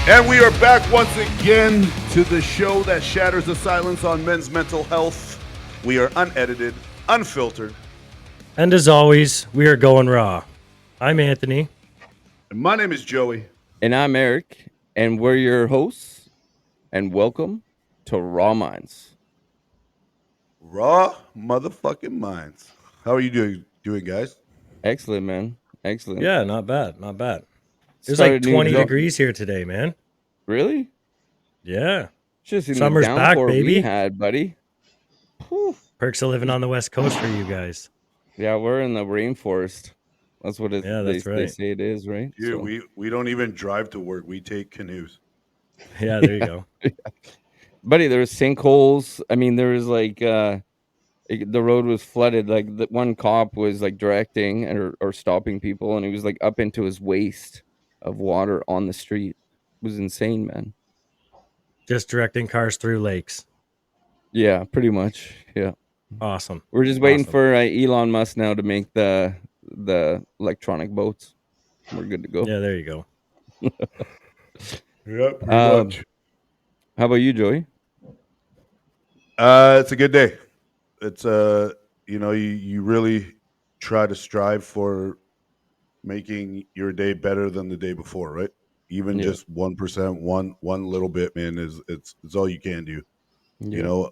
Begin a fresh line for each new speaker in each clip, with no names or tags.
And we are back once again to the show that shatters the silence on men's mental health. We are unedited, unfiltered.
And as always, we are going raw. I'm Anthony.
And my name is Joey.
And I'm Eric, and we're your hosts, and welcome to Raw Minds.
Raw motherfucking minds. How are you doing guys?
Excellent, man. Excellent.
Yeah, not bad, not bad. It was like
Started new
20
job.
degrees here today, man.
Really?
Yeah.
Just in
Summer's
the
back,
downpour we
baby.
had, buddy. Whew.
Perks of living on the West Coast for you guys.
Yeah, we're in the rainforest. That's what
Yeah,
they
that's right.
say it is, right?
Dude, we don't even drive to work. We take canoes.
Yeah, there you go.
Buddy, there was sinkholes. I mean, there was like the road was flooded. Like the one cop was like directing or stopping people, and he was like up into his waist of water on the street. It was insane, man.
Just directing cars through lakes.
Yeah, pretty much. Yeah.
Awesome.
We're just waiting
Awesome.
for Elon Musk now to make the electronic boats. We're good to go.
Yeah, there you go.
Yeah, pretty much.
How about you, Joey?
It's a good day. It's you really try to strive for making your day better than the day before, right? Even
Yeah.
just 1%, one little bit, man, is it's all you can do.
Yeah.
You know,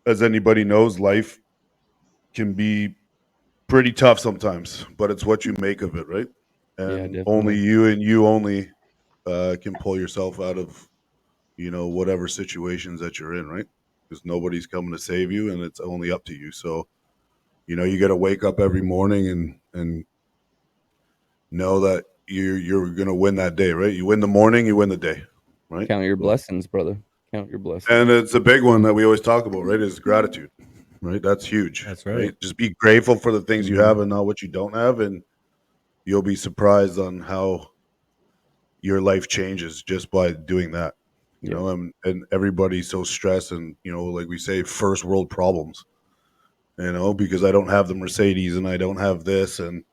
as anybody knows, life can be pretty tough sometimes, but it's what you make of it, right? And
definitely.
only you and you only can pull yourself out of, whatever situations that you're in, right? Because nobody's coming to save you, and it's only up to you. So, you got to wake up every morning and know that you're gonna win that day, right? You win the morning, you win the day, right?
Count your blessings, brother. Count your blessings.
And it's a big one that we always talk about, right? Is gratitude, right? That's huge.
That's right.
Just be grateful for the things you have and not what you don't have, and you'll be surprised on how your life changes just by doing that. You know, and everybody's so stressed, and like we say, first world problems. Because I don't have the Mercedes and I don't have this, and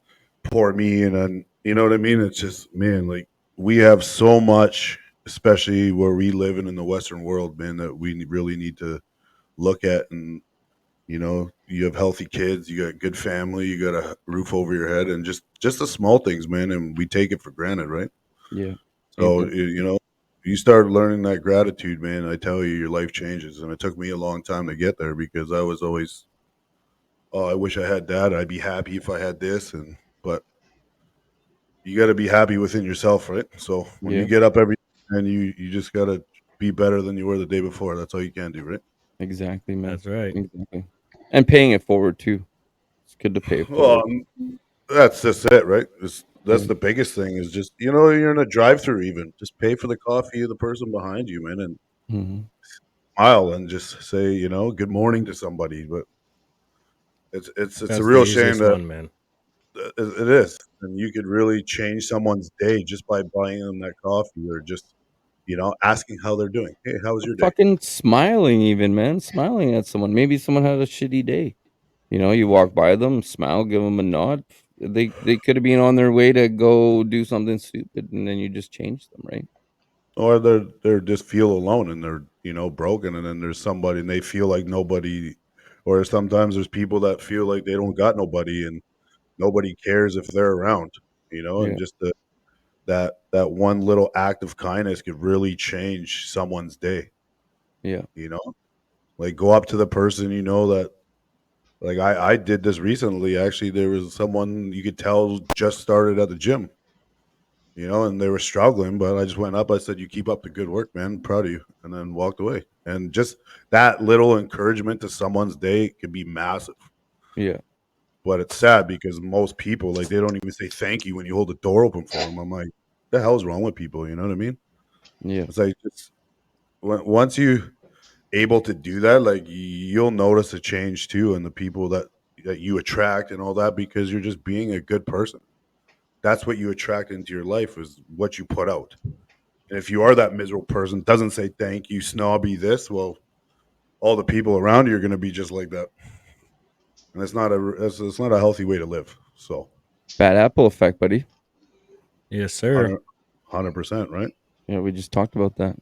poor me, and then you know what I mean. It's just, man, like we have so much, especially where we live in the Western world, man, that we really need to look at. And you have healthy kids, you got good family, you got a roof over your head, and just the small things, man, and we take it for granted, right?
Yeah.
So you start learning that gratitude, man. I tell you, your life changes, and it took me a long time to get there because I was always, oh, I wish I had that. I'd be happy if I had this, but you got to be happy within yourself, right? So when you get up every day, and you just got to be better than you were the day before. That's all you can do, right?
Exactly, man.
That's right.
Exactly. And paying it forward too. It's good to pay it
Well,
forward.
that's just it, right? That's the biggest thing is just, you're in a drive-through, even just pay for the coffee of the person behind you, man, and
Mhm.
smile and just say, good morning to somebody. But it's a
That's the
real shame
easiest
that
one, man.
it is, and you could really change someone's day just by buying them that coffee or just asking how they're doing. Hey, how was your day?
Fucking smiling, even, man. Smiling at someone. Maybe someone had a shitty day. You walk by them, smile, give them a nod. They could have been on their way to go do something stupid, and then you just change them, right?
Or they're just feel alone and they're broken, and then there's somebody and they feel like nobody, or sometimes there's people that feel like they don't got nobody and nobody cares if they're around,
Yeah.
and just that one little act of kindness could really change someone's day.
Yeah.
Like go up to the person that, like I did this recently. Actually, there was someone you could tell just started at the gym, and they were struggling, but I just went up. I said, "You keep up the good work, man. Proud of you," and then walked away. And just that little encouragement to someone's day could be massive.
Yeah.
But it's sad because most people, like, they don't even say thank you when you hold the door open for them. I'm like, the hell's wrong with people? You know what I mean?
Yeah.
It's like once you able to do that, like you'll notice a change too in the people that you attract and all that, because you're just being a good person. That's what you attract into your life, is what you put out. And if you are that miserable person, doesn't say thank you, snobby this, well, all the people around you are going to be just like that, and it's not a healthy way to live. So,
Bad apple effect, buddy.
Yes, sir.
100%, right?
Yeah, we just talked about that.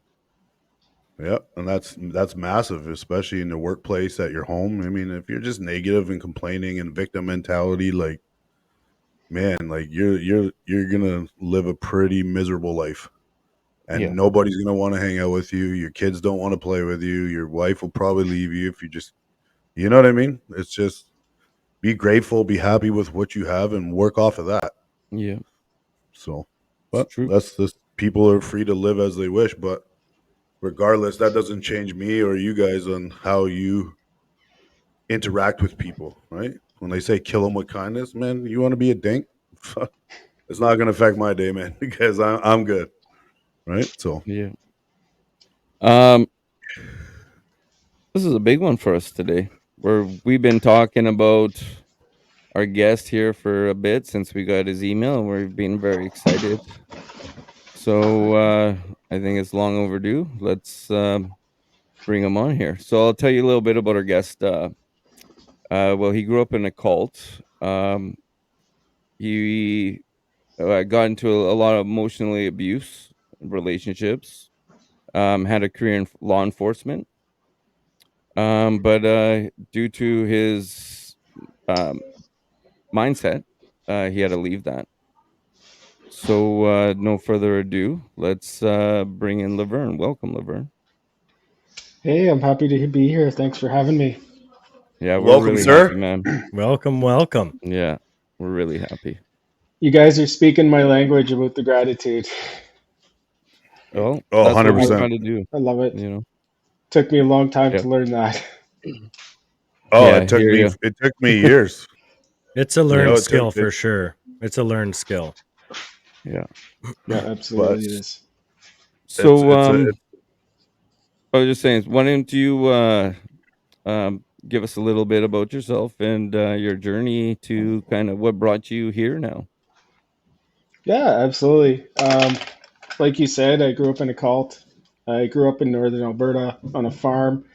Yeah, and that's massive, especially in the workplace, at your home. I mean, if you're just negative and complaining and victim mentality, like, man, like you're gonna live a pretty miserable life,
Yeah.
and nobody's gonna want to hang out with you. Your kids don't want to play with you. Your wife will probably leave you if you just, you know what I mean? It's just be grateful, be happy with what you have, and work off of that.
Yeah.
So,
It's
but
true.
that's this. People are free to live as they wish, but regardless, that doesn't change me or you guys on how you interact with people, right? When they say kill them with kindness, man, you want to be a dink? It's not going to affect my day, man, because I'm good, right? So,
Yeah. Um, this is a big one for us today. We've been talking about our guest here for a bit since we got his email, and we've been very excited. So I think it's long overdue. Let's bring him on here. So I'll tell you a little bit about our guest. Well, he grew up in a cult. He got into a lot of emotionally abuse relationships. Had a career in law enforcement. But due to his um, mindset, he had to leave that. So no further ado, let's bring in Laverne. Welcome, Laverne.
Hey, I'm happy to be here. Thanks for having me.
Yeah, we're
welcome,
really happy,
sir.
man.
Welcome, welcome.
Yeah, we're really happy.
You guys are speaking my language about the gratitude.
Well,
Oh,
that's what we
I,
try
100%.
to do,
I love it.
you know.
Took me a long time
Yeah,
to learn that.
Oh,
yeah, I hear you.
it took me years.
It's a
Yeah,
learned
It took
skill
it,
for sure. It's a learned skill.
yeah.
Yeah,
but
absolutely it is.
So
it's
I was just saying, why don't you give us a little bit about yourself and your journey to kind of what brought you here now?
Yeah, absolutely. Like you said, I grew up in a cult. I grew up in northern Alberta on a farm,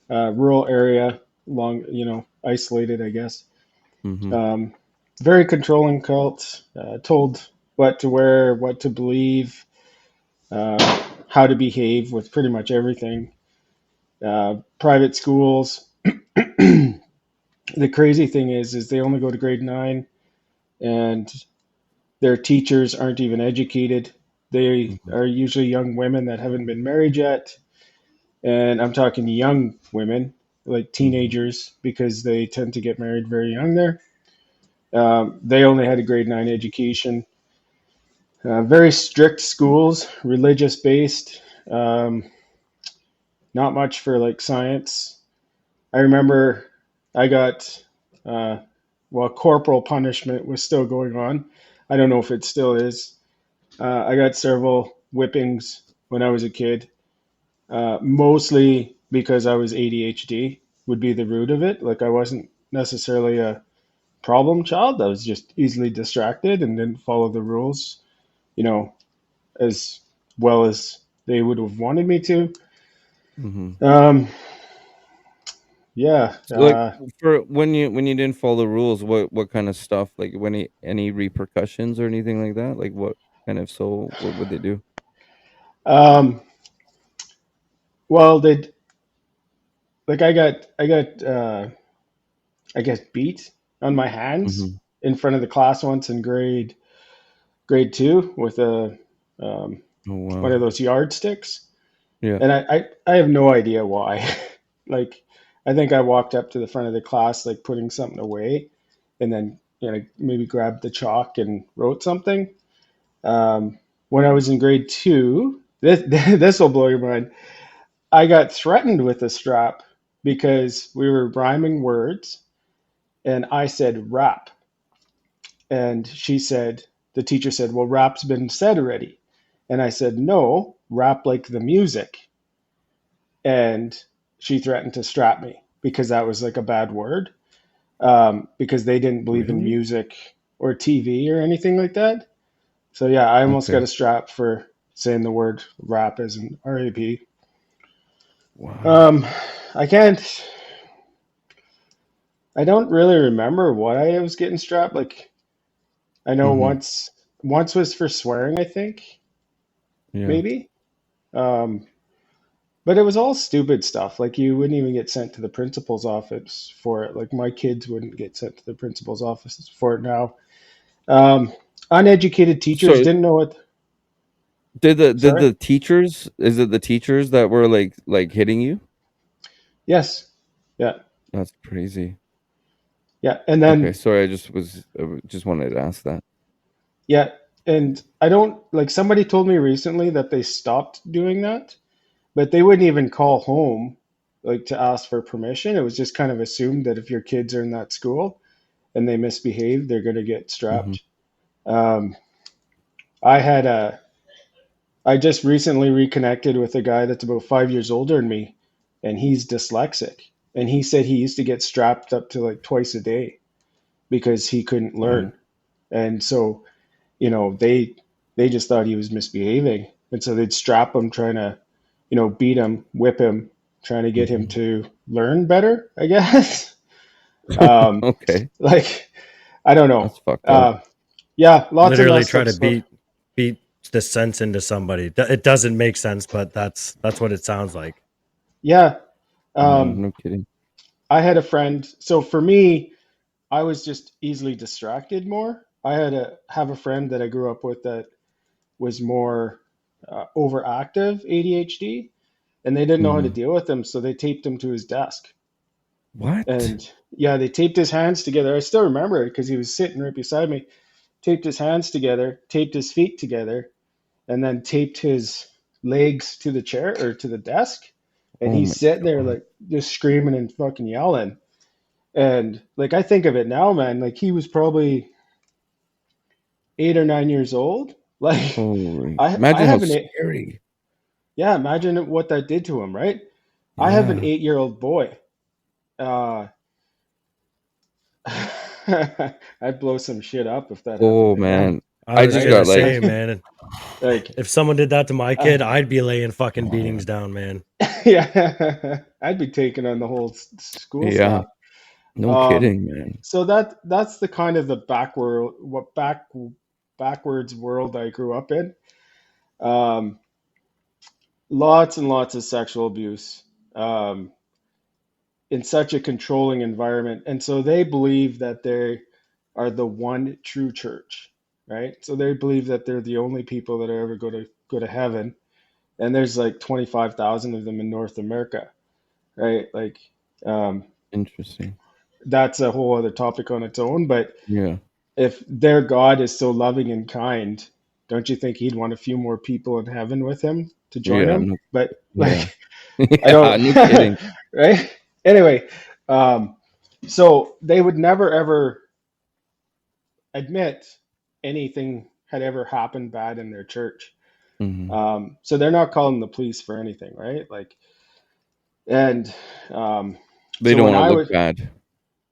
rural area, isolated, I guess.
Mm-hmm.
Um, Very controlling cult. Told what to wear, what to believe, how to behave with pretty much everything. Private schools. The crazy thing is they only go to grade 9, and their teachers aren't even educated. They
Mm-hmm.
are usually young women that haven't been married yet, and I'm talking young women, like
Mm-hmm.
teenagers, because they tend to get married very young there. They only had a grade 9 education. Very strict schools, religious based. Um, Not much for like science. I remember I got, uh, corporal punishment was still going on. I don't know if it still is. I got several whippings when I was a kid, mostly because I was ADHD, would be the root of it. Like I wasn't necessarily a problem child. I was just easily distracted and didn't follow the rules, you know, as well as they would have wanted me to.
Mm-hmm.
Um, yeah.
So, like for when you didn't follow the rules, what kind of stuff, like when any repercussions or anything like that? Like what kind of, so what would they do?
Um, well, they like I guess beat on my hands
Mm-hmm.
in front of the class once in grade 2 with a um,
Oh
one
wow.
of those yardsticks,
Yeah.
and I have no idea why. Like I think I walked up to the front of the class like putting something away, and then maybe grabbed the chalk and wrote something. Um, when I was in grade 2, this will blow your mind. I got threatened with a strap because we were rhyming words, and I said rap, and the teacher said, well, rap's been said already. And I said, no, rap like the music. And she threatened to strap me because that was like a bad word, because they didn't believe in
Really?
music or TV or anything like that. So yeah, I almost
Okay.
got a strap for saying the word rap as an RAP.
Wow.
Um, I can't, I don't really remember why I was getting strapped. Like I know
Mm-hmm.
once was for swearing, I think,
Yeah.
maybe. Um, but it was all stupid stuff. Like you wouldn't even get sent to the principal's office for it. Like my kids wouldn't get sent to the principal's office for it now. Um, Uneducated teachers
So
didn't know what.
did
Sorry.
the teachers? Is it the teachers that were like hitting you?
Yes. Yeah.
That's crazy.
Yeah. And
Okay,
then
sorry. I just wanted to ask that.
yeah. And I don't like somebody told me recently that they stopped doing that, but they wouldn't even call home like to ask for permission. It was just kind of assumed that if your kids are in that school and they misbehave, they're going to get
Hmm.
strapped. Um, I had a I just recently reconnected with a guy that's about 5 years older than me, and he's dyslexic. And he said he used to get strapped up to like twice a day because he couldn't
Wow.
learn. And so, they just thought he was misbehaving, and so they'd strap him, trying to, beat him, whip him, trying to get him
Hmm.
to learn better, I guess. um,
Okay,
like I don't know.
that's fucked up.
Yeah, lots of
Literally
messed
try
up
to
stuff.
beat the sense into somebody. It doesn't make sense, but that's what it sounds like.
Yeah.
Yeah,
Um,
no kidding.
I had a friend. So for me, I was just easily distracted more. I had a have a friend that I grew up with that was more overactive ADHD, and they didn't know how to
Hmm.
deal with him, so they taped him to his desk.
What?
And yeah, they taped his hands together. I still remember it because he was sitting right beside me. Taped his hands together, taped his feet together, and then taped his legs to the chair or to the desk. And
Oh
he's
my
sitting there
god.
like just screaming and fucking yelling. And like I think of it now, man, like he was probably 8 or 9 years old. Like
Holy!
I
Imagine how
have
scary.
yeah, imagine what that did to him, right? I have an
Yeah.
8-year-old boy. Uh, I'd blow some shit up if that happened
Oh
to him,
man,
I
I
was
just
right?
gonna
got like
say, man,
Like,
if someone did that to my
uh,
kid, I'd be laying fucking beatings down, man.
yeah, I'd be taking on the whole school
yeah,
staff.
no
Um,
kidding, man.
so that's the kind of the backwards world I grew up in. Um, Lots and lots of sexual abuse. Um, in such a controlling environment. And so they believe that they are the one true church, right? So they believe that they're the only people that are ever go to heaven. And there's like 25,000 of them in North America, right? Like um,
Interesting.
that's a whole other topic on its own. But
Yeah.
if their God is so loving and kind, don't you think he'd want a few more people in heaven with him to join
Yeah.
him?
No.
But
Yeah.
like I
Yeah.
don't,
No kidding.
right? Anyway, um, so they would never ever admit anything had ever happened bad in their church.
Hmm.
So they're not calling the police for anything, right? Like, and um,
They
so
don't
when
want to
I
look
was
bad.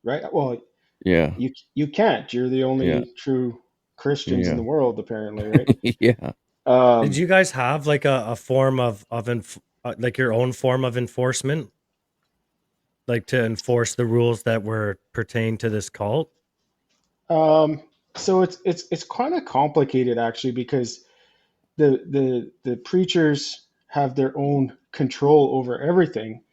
right, well,
Yeah.
you can't. You're the
Yeah.
only true Christians in
Yeah.
the world, apparently, right?
Yeah.
Did
Um,
you guys have like a form like your own form of enforcement, like to enforce the rules that were pertain to this cult?
um, so it's kind of complicated actually because the preachers have their own control over everything,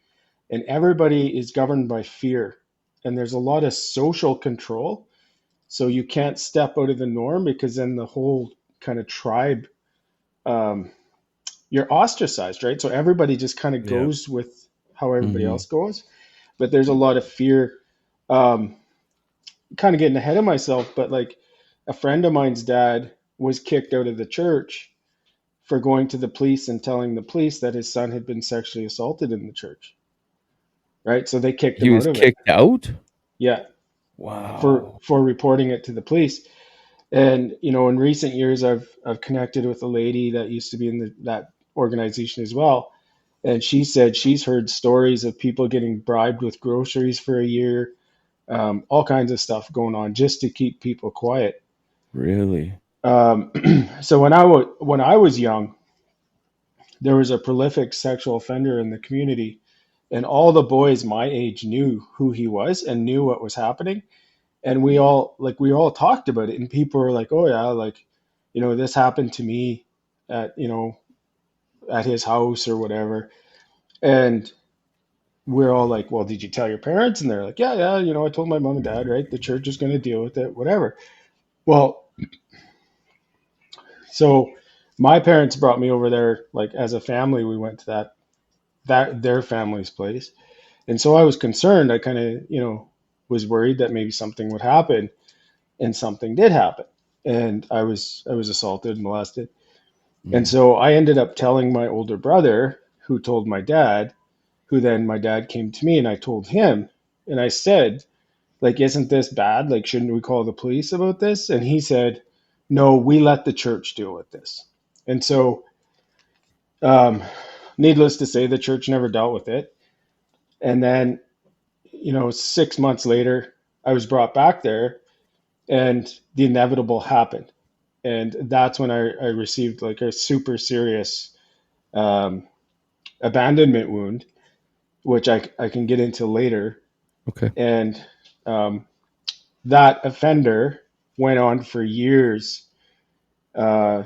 and everybody is governed by fear, and there's a lot of social control, so you can't step out of the norm because then the whole kind of tribe, um, you're ostracized, right? So everybody just kind of
Yeah.
goes with how everybody
Hmm.
else goes, but there's a lot of fear. um, Kind of getting ahead of myself, but like a friend of mine's dad was kicked out of the church for going to the police and telling the police that his son had been sexually assaulted in the church, right? So they kicked
He
him out
was
of it.
kicked out.
Yeah,
Wow.
for reporting it to the police. And in recent years, I've connected with a lady that used to be in that organization as well, and she said she's heard stories of people getting bribed with groceries for a year, all kinds of stuff going on just to keep people quiet.
Really?
Um, so when I was young, there was a prolific sexual offender in the community, and all the boys my age knew who he was and knew what was happening, and we all talked about it, and people were like, oh yeah, like this happened to me at at his house or whatever. And we're all like, well, did you tell your parents? And they're like, yeah, I told my mom and dad, right? The church is going to deal with it, whatever. Well, so my parents brought me over there, like as a family. We went to that their family's place, and so I was concerned. I kind of, was worried that maybe something would happen, and something did happen, and I was assaulted, molested, and so I ended up telling my older brother, who told my dad, who then my dad came to me, and I told him, and I said, like, isn't this bad? Like, shouldn't we call the police about this? And he said, no, we let the church deal with this. And so, um, needless to say, the church never dealt with it. And then, 6 months later, I was brought back there, and the inevitable happened. And that's when I received like a super serious um, abandonment wound, which I can get into later.
Okay.
And um, that offender went on for years, uh,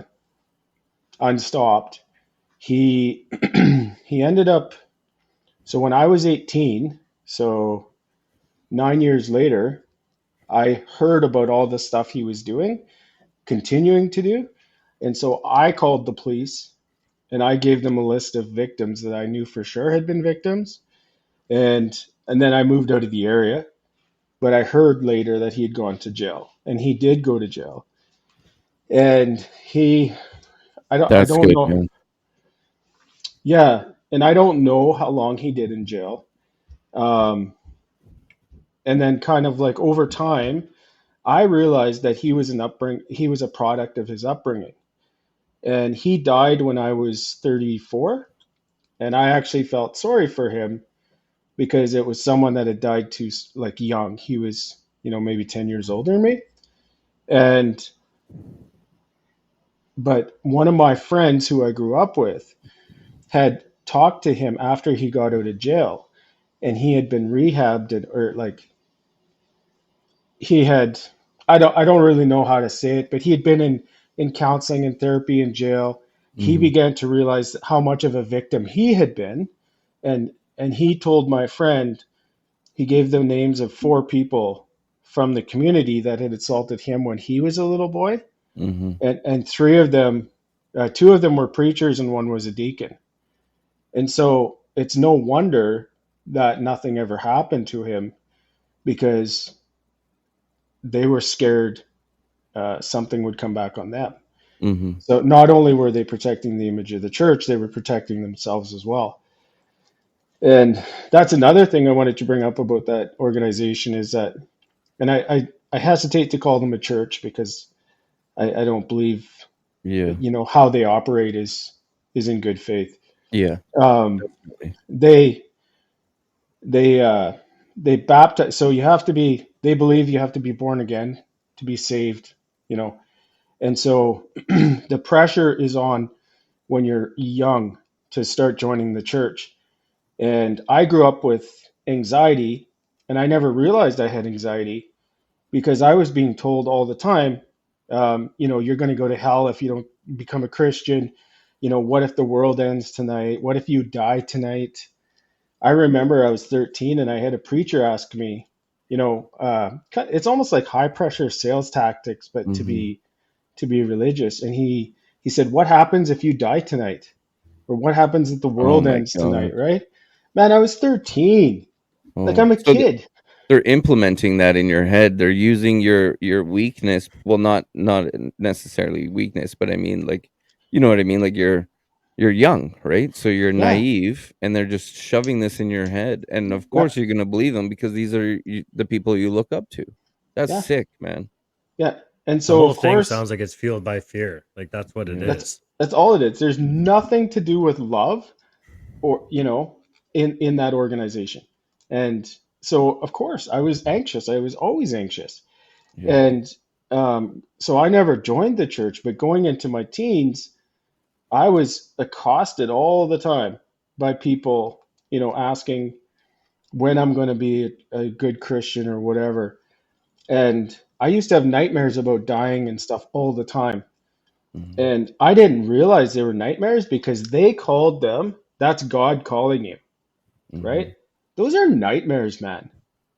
unstopped. He he ended up. So when I was 18, so 9 years later, I heard about all the stuff he was doing, continuing to do, and so I called the police, and I gave them a list of victims that I knew for sure had been victims, and then I moved out of the area. But I heard later that he had gone to jail, and he did go to jail. And I
That's
don't
good,
know.
man.
Yeah, and I don't know how long he did in jail. Um, and then kind of like over time, I realized that he was a product of his upbringing. And he died when I was 34, and I actually felt sorry for him because it was someone that had died too like young. He was, maybe 10 years older than me. And but one of my friends who I grew up with had talked to him after he got out of jail, and he had been rehabbed, or like he had, I don't really know how to say it, but he had been in counseling and therapy in jail. He
Mm-hmm.
began to realize how much of a victim he had been, and he told my friend, he gave them names of 4 people from the community that had assaulted him when he was a little boy,
Mm-hmm.
and 3 of them, 2 of them were preachers and one was a deacon. And so it's no wonder that nothing ever happened to him, because they were scared something would come back on them.
Mm-hmm.
So not only were they protecting the image of the church, they were protecting themselves as well. And that's another thing I wanted to bring up about that organization is that, and I hesitate to call them a church because I don't believe,
Yeah.
how they operate is in good faith.
Yeah.
Um,
Definitely.
they they uh, they baptize. So you have to be. They believe you have to be born again to be saved. You know, and so the pressure is on when you're young to start joining the church. And I grew up with anxiety, and I never realized I had anxiety because I was being told all the time, you're going to go to hell if you don't become a Christian. What if the world ends tonight? What if you die tonight? I remember I was 13 and I had a preacher ask me, it's almost like high pressure sales tactics, but to
Mm-hmm.
be religious. And he said, "What happens if you die tonight? Or what happens if the
Oh
world
my
ends
God.
tonight?" Right? Man, I was 13. Like,
Oh,
I'm a
so
kid.
they're implementing that in your head. They're using your weakness. Well, not necessarily weakness, but I mean, like, you know what I mean? Like you're young, right? So you're
Yeah,
naive, and they're just shoving this in your head. And of
yeah,
course, you're gonna believe them because these are the people you look up to. That's
yeah,
sick, man.
yeah. And
The
so,
whole
of
thing
course,
sounds like it's fueled by fear. Like that's what it
Yeah.
that's
is.
that's all it is. There's nothing to do with love, or in that organization. And so, of course, I was anxious. I was always anxious.
Yeah.
And so I never joined the church, but going into my teens, I was accosted all the time by people, asking when I'm going to be a good Christian or whatever. And I used to have nightmares about dying and stuff all the time. And I didn't realize they were nightmares because they called them, that's God calling you, right? Those are nightmares, man.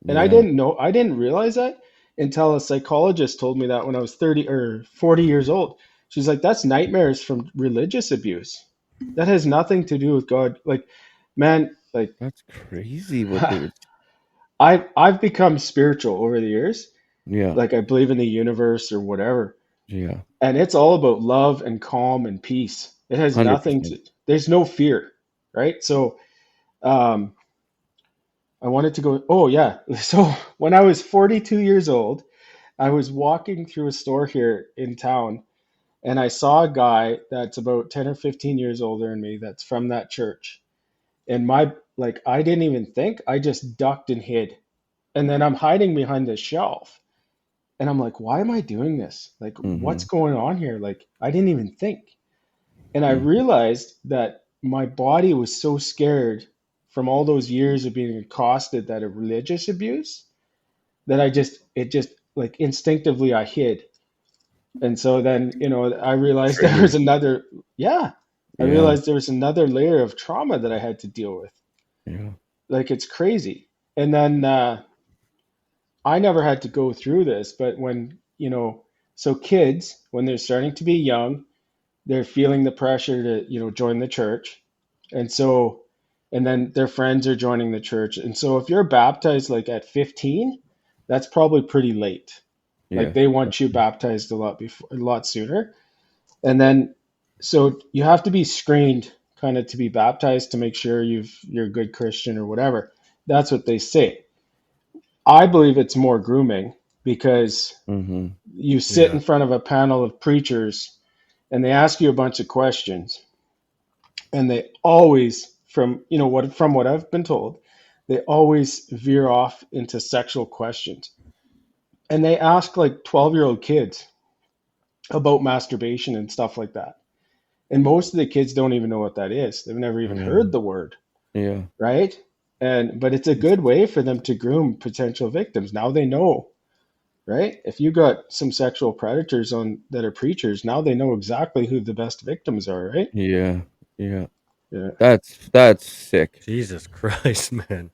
And I didn't realize that until a psychologist told me that when I was 30 or 40 years old. She's like, that's nightmares from religious abuse. That has nothing to do with God. Like, man, like
That's crazy what they would.
I've become spiritual over the years.
Yeah.
Like I believe in the universe or whatever.
Yeah.
And it's all about love and calm and peace. It has nothing
100%.
to, there's no fear, right? So um I wanted to go, oh yeah. So when I was 42 years old, I was walking through a store here in town and I saw a guy that's about 10 or 15 years older than me that's from that church. And like, I didn't even think, I just ducked and hid. And then I'm hiding behind this shelf. And I'm like, why am I doing this? Like, what's going on here? Like, I didn't even think. And I realized that my body was so scared from all those years of being accosted that of religious abuse that it just like instinctively I hid. And so then, I realized there was
Triggers.
another, yeah, I
Yeah.
realized there was another layer of trauma that I had to deal with.
Yeah.
Like, it's crazy. And then I never had to go through this, but so kids, when they're starting to be young, they're feeling the pressure to, join the church. And so, and then their friends are joining the church. And so if you're baptized like at 15, that's probably pretty late. Like
Yeah.
they want you baptized a lot sooner. And then, so you have to be screened kind of to be baptized to make sure you're a good Christian or whatever. That's what they say. I believe it's more grooming because you sit
Yeah.
in front of a panel of preachers and they ask you a bunch of questions and they always from what I've been told, they always veer off into sexual questions. And they ask like 12-year-old kids about masturbation and stuff like that. And most of the kids don't even know what that is. They've never even heard the word,
Yeah.
right? But it's a good way for them to groom potential victims. Now they know, right? If you got some sexual predators on that are preachers, now they know exactly who the best victims are, right?
Yeah. Yeah.
Yeah.
That's sick.
Jesus Christ, man.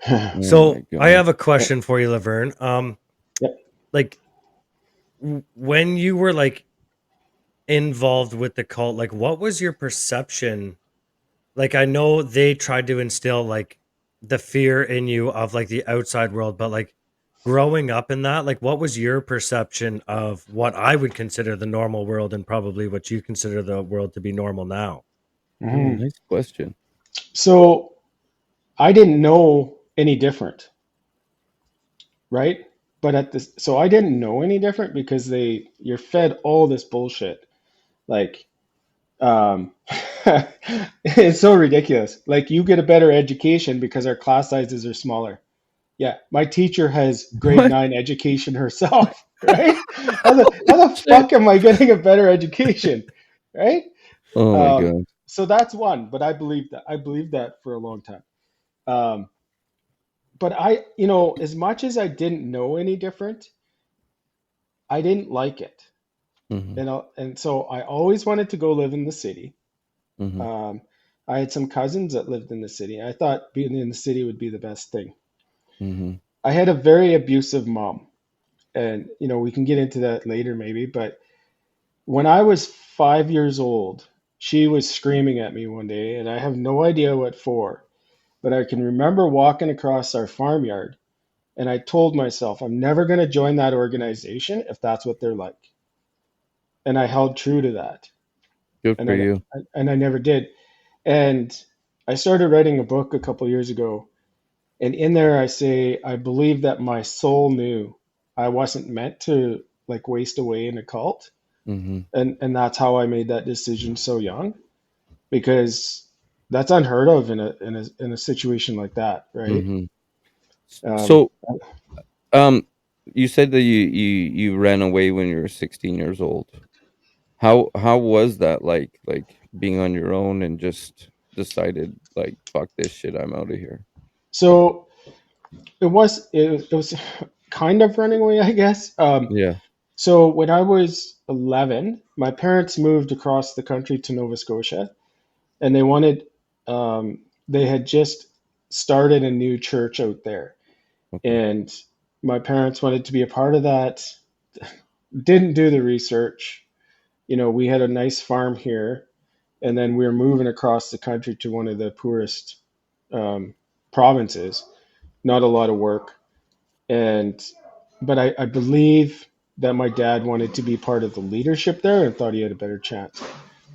Oh
So
my
I
god.
have a question for you, Laverne.
Yep.
Like when you were like involved with the cult, like what was your perception? Like I know they tried to instill like the fear in you of like the outside world, but like growing up in that, like what was your perception of what I would consider the normal world and probably what you consider the world to be normal now?
Nice question.
So I didn't know any different, right? But so I didn't know any different because you're fed all this bullshit. Like, um, it's so ridiculous. Like, you get a better education because our class sizes are smaller. Yeah, my teacher has grade
What?
9 education herself, right? How the fuck am I getting a better education, right?
Oh my god.
So that's one, but I believe that. I believed that for a long time. Um, but as much as I didn't know any different, I didn't like it. And so I always wanted to go live in the city. Um, I had some cousins that lived in the city. I thought being in the city would be the best thing. I had a very abusive mom, and we can get into that later maybe, but when I was 5 years old, she was screaming at me one day, and I have no idea what for, but I can remember walking across our farmyard, and I told myself, I'm never going to join that organization if that's what they're like. And I held true to that.
Good
And
for
then,
you.
and I never did. And I started writing a book a couple years ago. And in there, I say, I believe that my soul knew I wasn't meant to like waste away in a cult. And that's how I made that decision so young, because that's unheard of in a situation like that, right? Um,
So, you said that you ran away when you were 16 years old. How was that like being on your own and just decided like fuck this shit, I'm out of here?
so it was kind of running away, I guess.
Yeah.
So when I was 11, my parents moved across the country to Nova Scotia, and they wanted, they had just started a new church out there,
Okay.
and my parents wanted to be a part of that. Didn't do the research. We had a nice farm here, and then we were moving across the country to one of the poorest um, provinces. Not a lot of work, and but I believe that my dad wanted to be part of the leadership there and thought he had a better chance.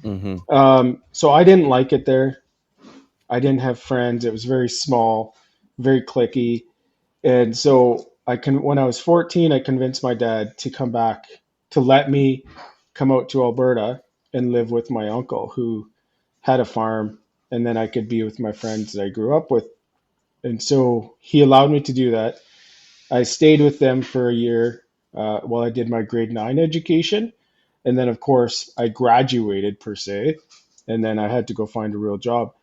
Mm-hmm.
So I didn't like it there. I didn't have friends. It was very small, very cliquey, and so when I was 14, I convinced my dad to come back, to let me come out to Alberta and live with my uncle who had a farm, and then I could be with my friends that I grew up with. And so he allowed me to do that. I stayed with them for a year while I did my grade 9 education. And then, of course, I graduated per se, and then I had to go find a real job.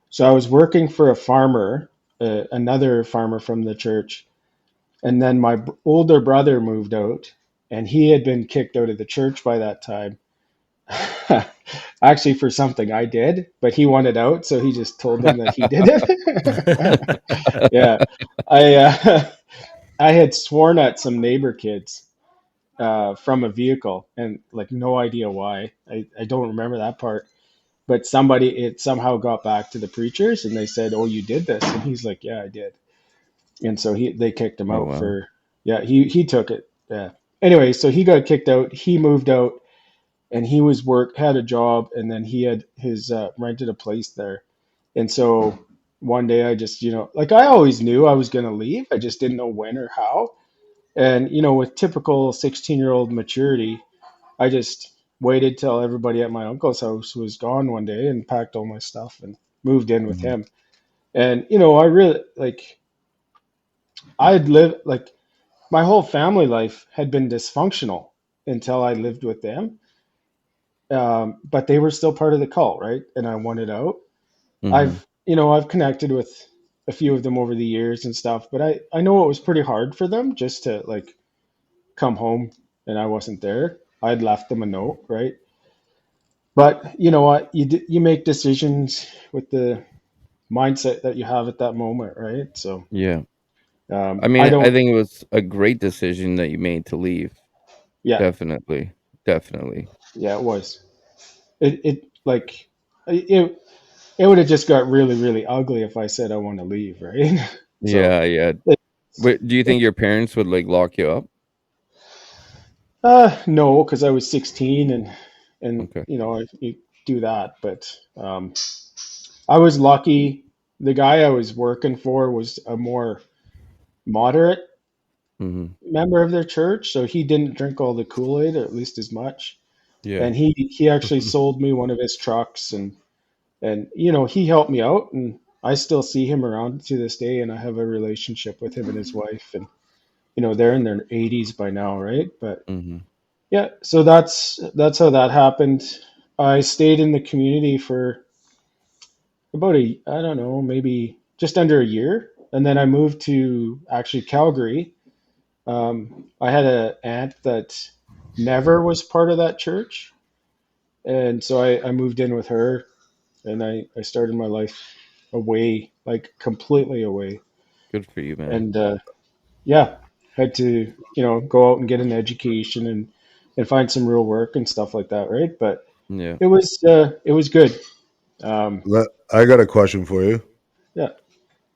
So I was working for a farmer, another farmer from the church. And then my older brother moved out, and he had been kicked out of the church by that time. Actually, for something I did, but he wanted out, so he just told them that he did it. Yeah, I I had sworn at some neighbor kids from a vehicle, and like no idea why. I don't remember that part, but it somehow got back to the preachers, and they said, "Oh, you did this," and he's like, "Yeah, I did." And so they kicked him
Oh
out
wow.
yeah, he took it. Yeah. Anyway, so he got kicked out. He moved out, and he had a job, and then he had his rented a place there. And so one day I just, like I always knew I was going to leave. I just didn't know when or how. And, with typical 16-year-old maturity, I just waited till everybody at my uncle's house was gone one day and packed all my stuff and moved in with
Mm-hmm.
him. And, I really like, I had lived like my whole family life had been dysfunctional until I lived with them. But they were still part of the cult, right? And I wanted out.
Mm-hmm.
I've connected with a few of them over the years and stuff, but I know it was pretty hard for them just to like come home and I wasn't there. I'd left them a note, right? But you know what? You make decisions with the mindset that you have at that moment, right? So
Yeah. I
I
mean, I
don't.
think it was a great decision that you made to leave.
Yeah,
Definitely. Definitely.
yeah, it was. It like it it would have just got really really ugly if I said I want to leave, right? So
Yeah, yeah.
it,
Wait, do you think your parents would like lock you up?
no, because I was 16 and
Okay.
you do that, but I was lucky. The guy I was working for was a more moderate
Mm-hmm.
member of their church, so he didn't drink all the Kool-Aid, or at least as much.
Yeah.
And he actually sold me one of his trucks, and he helped me out, and I still see him around to this day, and I have a relationship with him and his wife, and they're in their 80s by now, right? But
Mm-hmm.
yeah, so that's how that happened. I stayed in the community for about I don't know, maybe just under a year, and then I moved to actually Calgary. I had an aunt that never was part of that church, and so I moved in with her, and I started my life away, like completely away,
Good for you, man.
and yeah, had to go out and get an education and find some real work and stuff like that, right? But
Yeah.
it was good. Um,
I got a question for you.
yeah.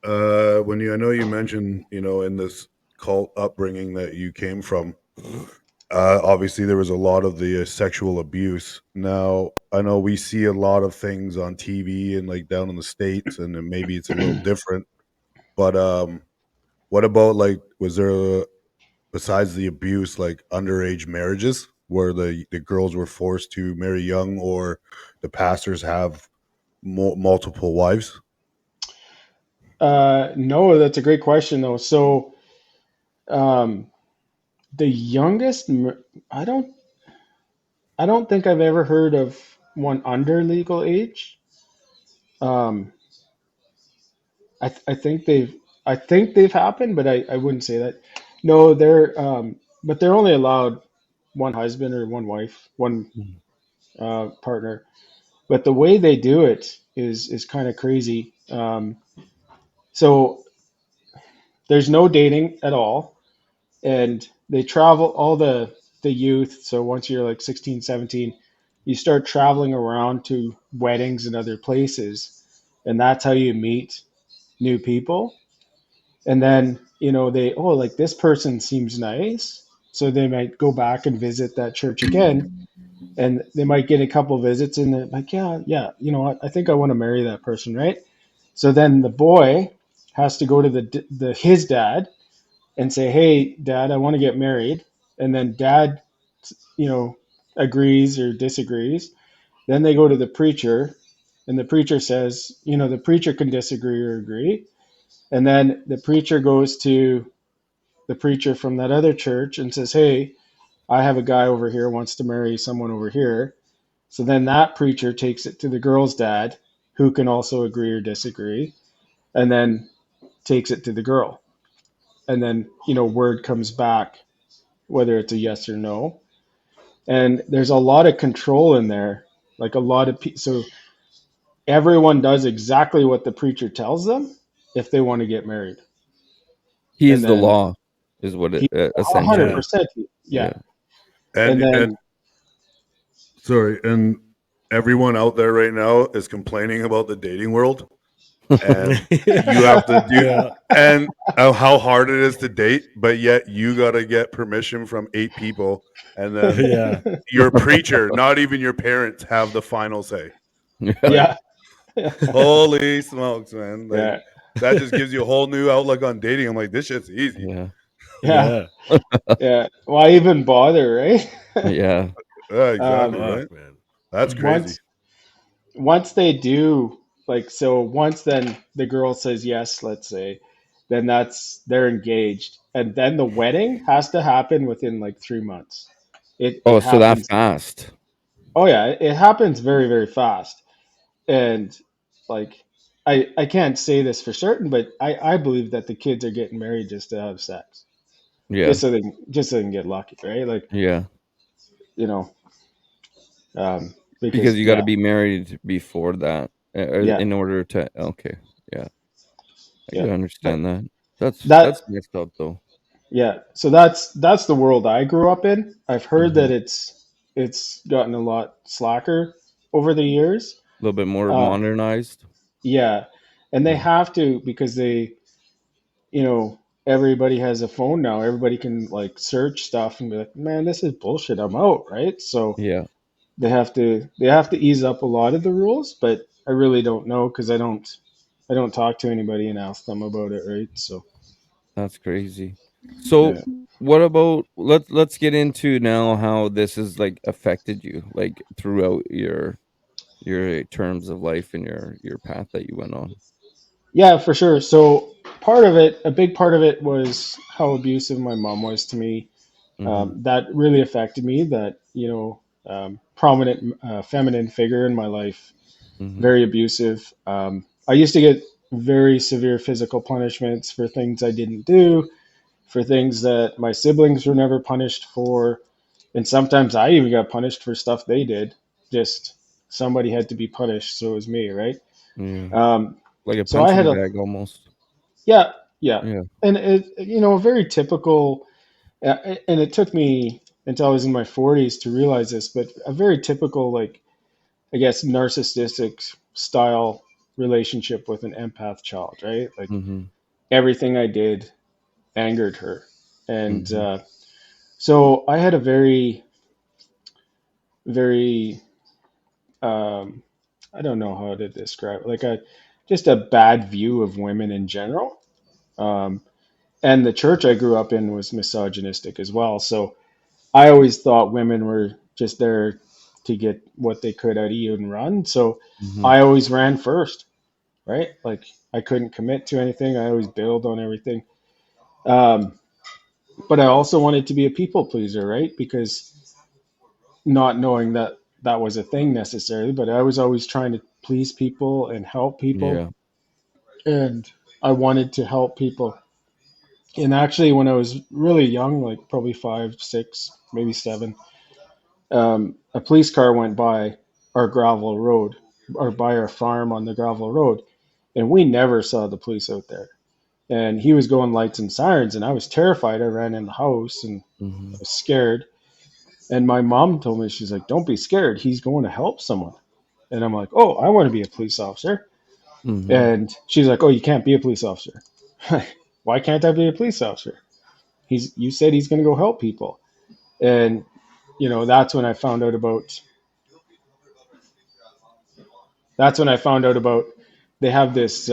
I know you mentioned, in this cult upbringing that you came from, obviously there was a lot of the sexual abuse. Now, I know we see a lot of things on TV and like down in the States, and then maybe it's a little different. But what about like, was there, besides the abuse, like underage marriages where the girls were forced to marry young, or the pastors have multiple wives?
No, that's a great question though. So um, the youngest, I don't think I've ever heard of one under legal age. Um, I think they've happened, but I wouldn't say that. No, but they're only allowed one husband or one wife, one
Mhm.
partner. But the way they do it is kind of crazy. So there's no dating at all, and they travel all the youth. So once you're like 16, 17, you start traveling around to weddings and other places, and that's how you meet new people. And then they, oh, like this person seems nice, so they might go back and visit that church again, and they might get a couple visits, and they're like, yeah, yeah, you know what, I think I want to marry that person, right? So then the boy has to go to the his dad and say, hey dad, I want to get married. And then dad, you know agrees or disagrees. Then they go to the preacher, and the preacher says, the preacher can disagree or agree. And then the preacher goes to the preacher from that other church and says, hey, I have a guy over here wants to marry someone over here. So then that preacher takes it to the girl's dad, who can also agree or disagree, and then takes it to the girl. And then, word comes back whether it's a yes or no. And there's a lot of control in there, like a lot of people. So everyone does exactly what the preacher tells them if they want to get married.
He
And
is the
then
law, is what it
he,
Yeah.
essentially.
100%,
Yeah.
yeah. And
And
then,
sorry, and everyone out there right now is complaining about the dating world, and you have to do
Yeah.
and how hard it is to date, but yet you got to get permission from 8 people, and then
Yeah.
your preacher, not even your parents, have the final say.
Yeah.
Like,
yeah,
holy smokes, man! Like
yeah,
that just gives you a whole new outlook on dating. I'm like, this shit's easy.
Yeah.
yeah,
Yeah.
yeah. Why even bother, right?
Yeah.
Yeah,
um,
exactly, right?
Fuck, man.
That's crazy.
once once they do, like, so once then the girl says yes, let's say, then they're engaged, and then the wedding has to happen within like 3 months. It
Oh, so that
happens.
fast.
Oh yeah, it happens very, very fast. And like, I can't say this for certain, but I believe that the kids are getting married just to have sex,
Yeah.
just so they can get lucky, right? Like,
Yeah.
you know,
Because
because
you got to
yeah,
be married before that
yeah,
in order to. Okay. Yeah. I
yeah.
can
But
understand that. That's
that
messed up though.
Yeah, so that's the world I grew up in. I've heard
Hmm.
that it's gotten a lot slacker over the years.
A little bit more
Uh,
modernized.
yeah, and they
Yeah.
have to, because everybody has a phone now. Everybody can like search stuff and be like, man, this is bullshit. I'm out, right? So
Yeah.
they have to ease up a lot of the rules, but I really don't know because I don't talk to anybody and ask them about it, right? So
That's crazy. So
yeah.
what about let's get into now how this has like affected you like throughout your terms of life and your path that you went on.
Yeah, for sure. So a big part of it was how abusive my mom was to me.
Mhm.
That really affected me. That, prominent feminine figure in my life,
Mhm.
very abusive. I used to get very severe physical punishments for things I didn't do, for things that my siblings were never punished for, and sometimes I even got punished for stuff they did. Just somebody had to be punished, so it was me, right?
Yeah.
Um,
Like a
so I had
punching
a
bag almost.
Yeah, yeah,
Yeah.
and very typical. And it took me until I was in my 40s to realize this, but a very typical, like, I guess, narcissistic style relationship with an empath child, right? Like,
Mhm.
everything I did angered her, and
Mhm.
so I had a very, very, um, I don't know how to describe it, like a just a bad view of women in general. Um, and the church I grew up in was misogynistic as well. So I always thought women were just there to get what they could out of you and run. So
Mhm.
I always ran first, right? Like, I couldn't commit to anything. I always bailed on everything. Um, but I also wanted to be a people pleaser, right? Because not knowing that that was a thing necessarily, but I was always trying to please people and help people.
Yeah.
And I wanted to help people. And actually, when I was really young, like probably 5, 6, maybe 7, a police car went by our gravel road, or by our farm on the gravel road, and we never saw the police out there. And he was going lights and sirens, and I was terrified. I ran in the house and I
Mhm.
was scared. And my mom told me, she's like, "Don't be scared. He's going to help someone." And I'm like, "Oh, I want to be a police officer."
Mhm.
And she's like, "Oh, you can't be a police officer." Why can't I be a police officer? You said he's going to go help people. And that's when I found out about they have this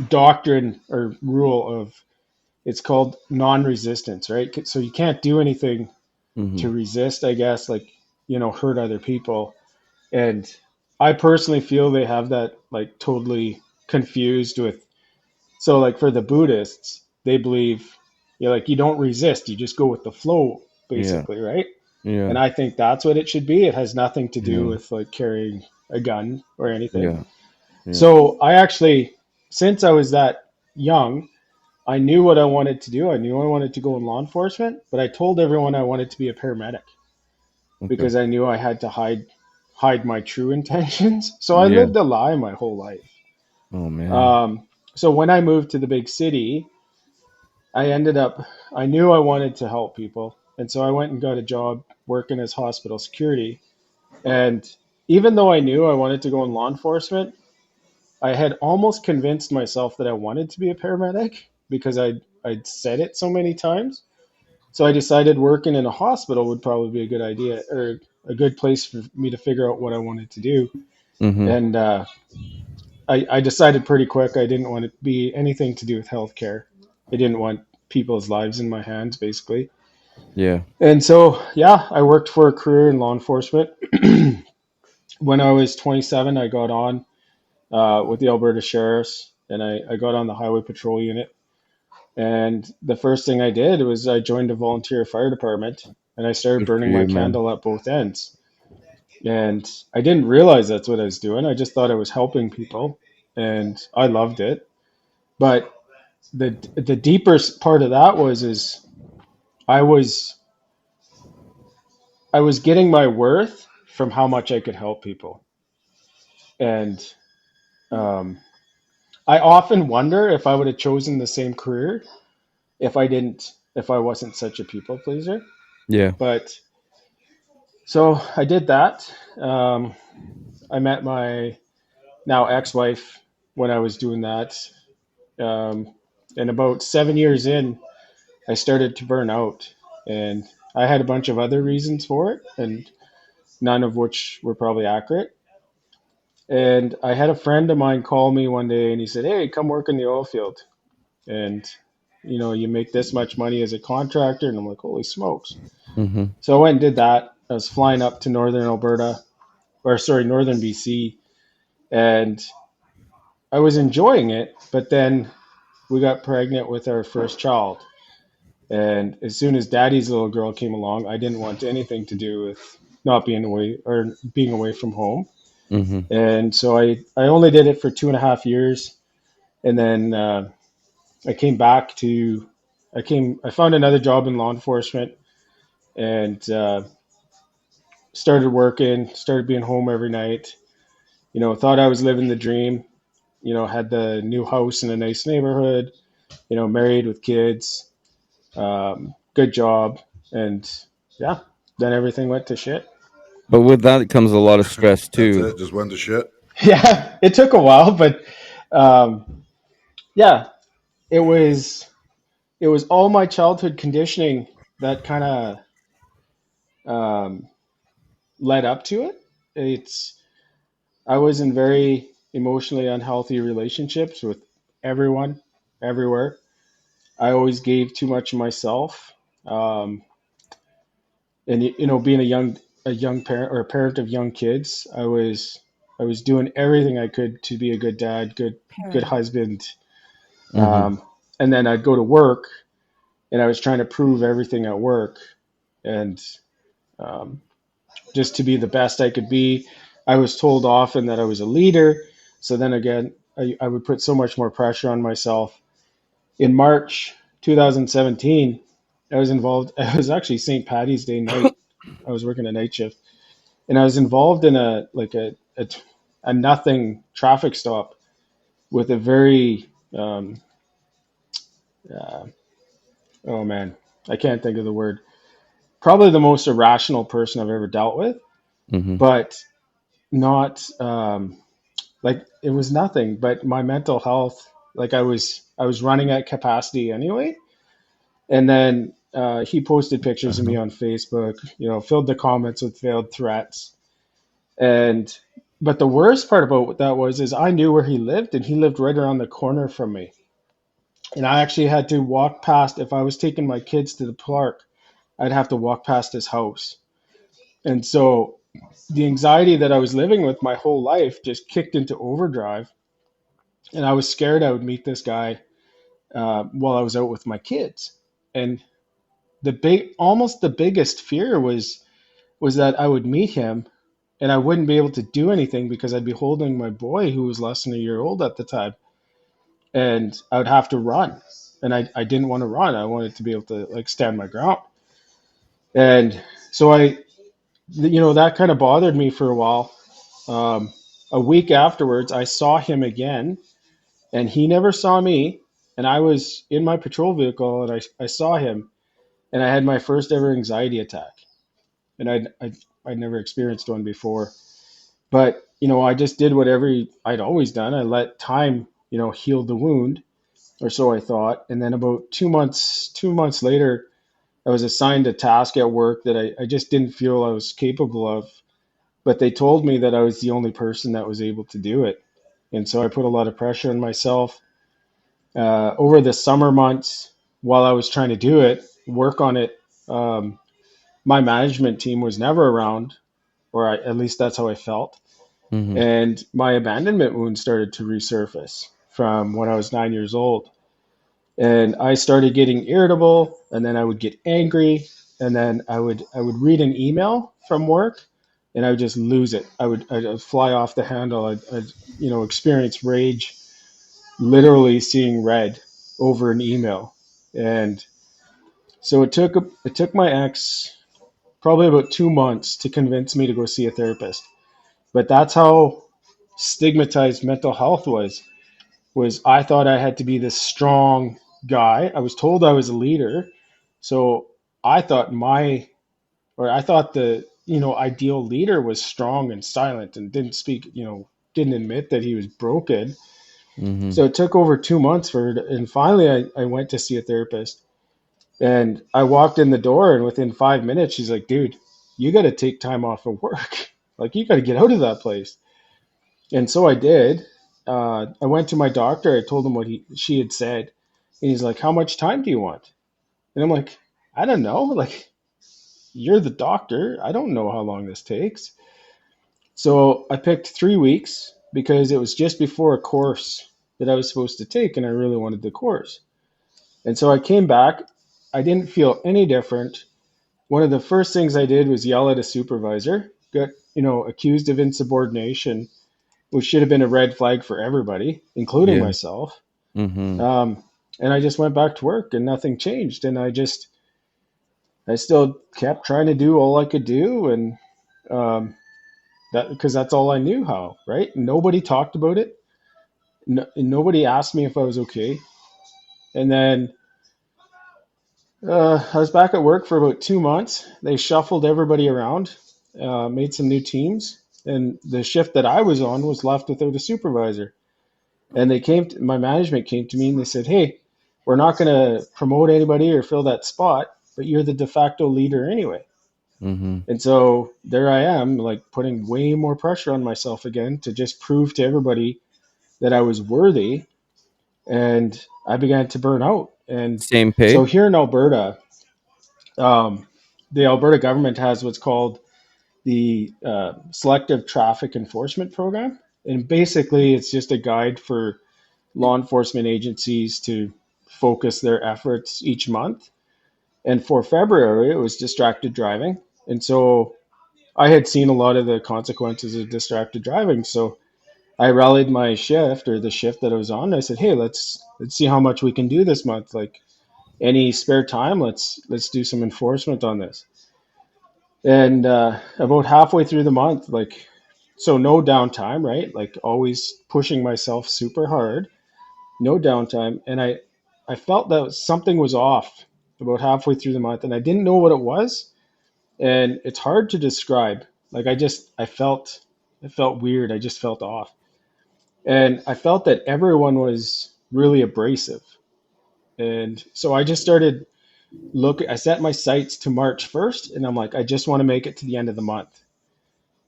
doctrine or rule of, it's called non-resistance, right? So you can't do anything to
Mhm.
resist, I guess, like hurt other people. And I personally feel they have that like totally confused with. So like for the Buddhists, they believe like you don't resist, you just go with the flow,
Yeah.
basically, right? And
Yeah.
I think that's what it should be. It has nothing to do
Yeah.
with like carrying a gun or anything.
Yeah. Yeah.
So I actually, since I was that young, I knew what I wanted to do. I knew I wanted to go in law enforcement, but I told everyone I wanted to be a paramedic
Okay.
because I knew I had to hide my true intentions. So I
Yeah.
lived a lie my whole life.
Oh man.
So when I moved to the big city, I ended up, I knew I wanted to help people. And so I went and got a job working as hospital security. And even though I knew I wanted to go in law enforcement, I had almost convinced myself that I wanted to be a paramedic because I'd said it so many times. So I decided working in a hospital would probably be a good idea, or a good place for me to figure out what I wanted to do.
Mhm.
And I decided pretty quick I didn't want to be anything to do with healthcare. I didn't want people's lives in my hands, basically.
Yeah.
And so, yeah, I worked for a career in law enforcement. When I was 27, I got on with the Alberta Sheriffs, and I got on the Highway Patrol Unit. And the first thing I did was I joined a volunteer fire department, and I started
Good for
burning my
you, man.
candle at both ends. And I didn't realize that's what I was doing. I just thought I was helping people, and I loved it. But the deeper part of that was is I was I was getting my worth from how much I could help people. And um, I often wonder if I would have chosen the same career if I wasn't such a people pleaser.
Yeah.
But so I did that. I met my now ex-wife when I was doing that. Um, and about 7 years in, I started to burn out. And I had a bunch of other reasons for it, and none of which were probably accurate. And I had a friend of mine call me one day and he said, "Hey, come work in the oil field. And, you make this much money as a contractor." And I'm like, "Holy smokes."
Mhm.
So I went and did that. I was flying up to northern Alberta, or sorry, northern BC. And I was enjoying it. But then we got pregnant with our first child. And as soon as daddy's little girl came along, I didn't want anything to do with not being away or being away from home.
Mhm.
And so I only did it for 2.5 years. And then I came back to, I found another job in law enforcement, and started working, started being home every night. Thought I was living the dream. Had the new house in a nice neighborhood. Married with kids, good job, and yeah, then everything went to shit.
But with that comes a lot of stress
That's
too.
it. Just went to shit.
Yeah, it took a while, but yeah, it was all my childhood conditioning that kind of um, led up to it. It's I was in very emotionally unhealthy relationships with everyone, everywhere. I always gave too much of myself, um, and being a young parent or a parent of young kids, I was doing everything I could to be a good dad, good husband,
Mhm.
and then I'd go to work, and I was trying to prove everything at work, and um, just to be the best I could be. I was told often that I was a leader. So then again, I would put so much more pressure on myself. In March 2017, I was involved. It was actually St. Patty's Day night. I was working a night shift, and I was involved in a nothing traffic stop with a very uh, oh man, I can't think of the word. Probably the most irrational person I've ever dealt with,
Mm-hmm.
but not like it was nothing. But my mental health, like I was running at capacity anyway, and then he posted pictures of
Uh-huh.
me on Facebook. Filled the comments with veiled threats, and but the worst part about that is I knew where he lived, and he lived right around the corner from me. And I actually had to walk past, if I was taking my kids to the park, I'd have to walk past his house. And so the anxiety that I was living with my whole life just kicked into overdrive. And I was scared I would meet this guy while I was out with my kids. And almost the biggest fear was that I would meet him and I wouldn't be able to do anything because I'd be holding my boy who was less than a year old at the time, and I would have to run. And I didn't want to run. I wanted to be able to like stand my ground. And so that kind of bothered me for a while. Um, a week afterwards, I saw him again, and he never saw me. And I was in my patrol vehicle, and I saw him, and I had my first ever anxiety attack. And I'd never experienced one before. But I just did whatever I'd always done. I let time heal the wound, or so I thought. And then about 2 months later, I was assigned a task at work that I just didn't feel I was capable of. But they told me that I was the only person that was able to do it. And so I put a lot of pressure on myself. Over the summer months, while I was trying to do it, work on it, um, my management team was never around, or at least that's how I felt.
Mm-hmm.
And my abandonment wound started to resurface from when I was 9 years old. And I started getting irritable, and then I would get angry, and then I would read an email from work, and I would just lose it. I'd fly off the handle. I'd experience rage, literally seeing red over an email. And so it took my ex probably about 2 months to convince me to go see a therapist. But that's how stigmatized mental health was I thought I had to be this strong guy. I was told I was a leader. So I thought the, ideal leader was strong and silent and didn't speak, didn't admit that he was broken.
Mm-hmm.
So it took over 2 months and finally I went to see a therapist, and I walked in the door, and within 5 minutes, she's like, dude, you got to take time off of work. Like, you got to get out of that place. And so I did. I went to my doctor. I told him what she had said, and he's like, "How much time do you want?" And I'm like, "I don't know. Like, you're the doctor. I don't know how long this takes." So I picked 3 weeks because it was just before a course that I was supposed to take, and I really wanted the course. And so I came back. I didn't feel any different. One of the first things I did was yell at a supervisor. Got accused of insubordination, which should have been a red flag for everybody, including
Yeah.
myself.
Mm-hmm.
And I just went back to work, and nothing changed. And I still kept trying to do all I could do, and that because that's all I knew how. Right? Nobody talked about it. Nobody asked me if I was okay. And then I was back at work for about 2 months. They shuffled everybody around, made some new teams, and the shift that I was on was left without a supervisor. And my management came to me and they said, "Hey, we're not going to promote anybody or fill that spot, but you're the de facto leader anyway."
Mm-hmm.
And so there I am, like putting way more pressure on myself again to just prove to everybody that I was worthy. And I began to burn out. And
Same
so
pay.
here in Alberta, um, the Alberta government has what's called the Selective Traffic Enforcement Program. And basically, it's just a guide for law enforcement agencies to focus their efforts each month. And for February, it was distracted driving. And so I had seen a lot of the consequences of distracted driving. So I rallied my shift, or the shift that I was on. I said, "Hey, let's see how much we can do this month. Like, Any spare time? Let's do some enforcement on this. And about halfway through the month, like, so no downtime, right? Like always pushing myself super hard, no downtime. And I felt that something was off about halfway through the month, and I didn't know what it was. And it's hard to describe. Like I felt weird. I just felt off. And I felt that everyone was really abrasive. And so I just started I set my sights to March 1st, and I'm like, I just want to make it to the end of the month.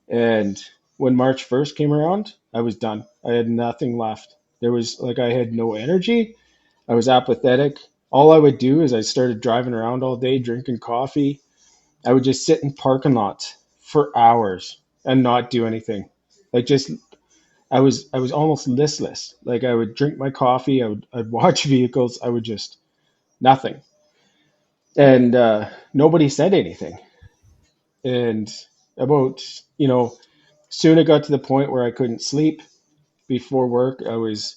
And when March 1st came around, I was done. I had nothing left. There was like, I had no energy. I was apathetic. All I would do is I started driving around all day, drinking coffee. I would just sit in parking lots for hours and not do anything. Like just I was almost listless. Like I would drink my coffee, I'd watch vehicles, I would just nothing. And nobody said anything. And about, soon it got to the point where I couldn't sleep before work. I was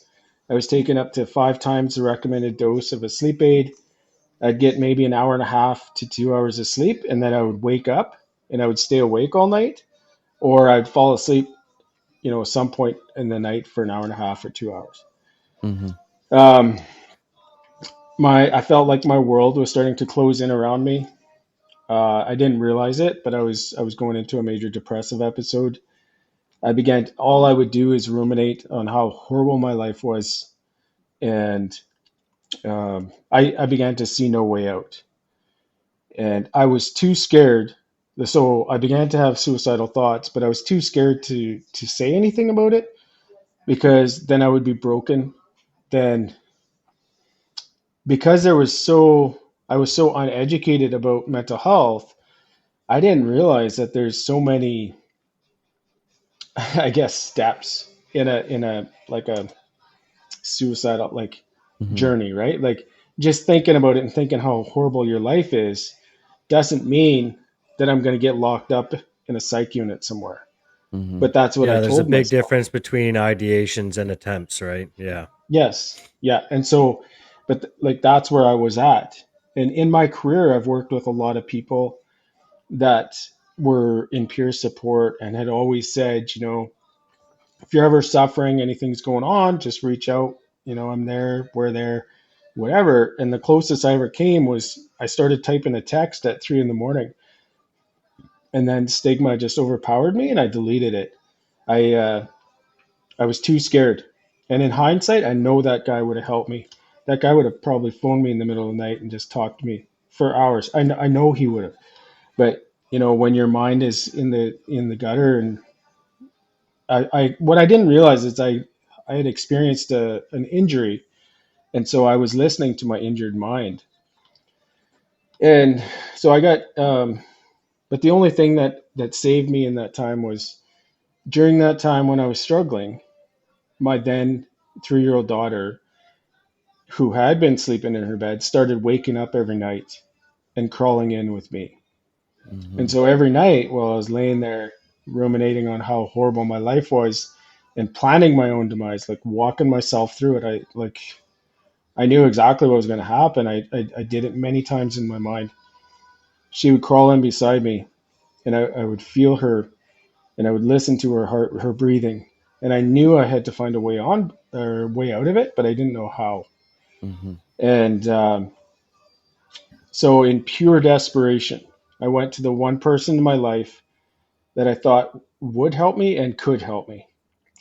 taking up to 5 times the recommended dose of a sleep aid. I'd get maybe an hour and a half to 2 hours of sleep, and then I would wake up and I would stay awake all night, or I'd fall asleep, at some point in the night for an hour and a half or 2 hours.
Mm-hmm.
Um, I felt like my world was starting to close in around me. I didn't realize it, but I was going into a major depressive episode. All I would do is ruminate on how horrible my life was, and I began to see no way out. And I was too scared. So I began to have suicidal thoughts, but I was too scared to say anything about it, because then I would be broken. Then, because I was so uneducated about mental health, I didn't realize that there's so many, I guess, steps in a like a suicidal like
Mm-hmm.
journey, right? Like just thinking about it and thinking how horrible your life is doesn't mean that I'm going to get locked up in a psych unit somewhere.
Mm-hmm.
But that's what I
Yeah, there's a
told
big
myself.
difference between ideations and attempts, right? Yeah.
Yes. Yeah. And so, but like that's where I was at. And in my career, I've worked with a lot of people that were in peer support and had always said, if you're ever suffering, anything's going on, just reach out. I'm there, we're there, whatever. And the closest I ever came was I started typing a text at 3 in the morning, and then stigma just overpowered me and I deleted it. I, uh, I was too scared. And in hindsight, I know that guy would have helped me. That guy would have probably phoned me in the middle of the night and just talked to me for hours. I know he would have. But when your mind is in the gutter, and I what I didn't realize is I had experienced an injury, and so I was listening to my injured mind, and so I got. But the only thing that saved me in that time was during that time when I was struggling, my then 3-year old daughter, who had been sleeping in her bed, started waking up every night and crawling in with me.
Mm-hmm.
And so every night while I was laying there ruminating on how horrible my life was and planning my own demise, like walking myself through it, I knew exactly what was going to happen. I did it many times in my mind. She would crawl in beside me, and I would feel her, and I would listen to her heart, her breathing, and I knew I had to find a way on or way out of it, but I didn't know how.
Mm-hmm.
And so, in pure desperation, I went to the one person in my life that I thought would help me and could help me.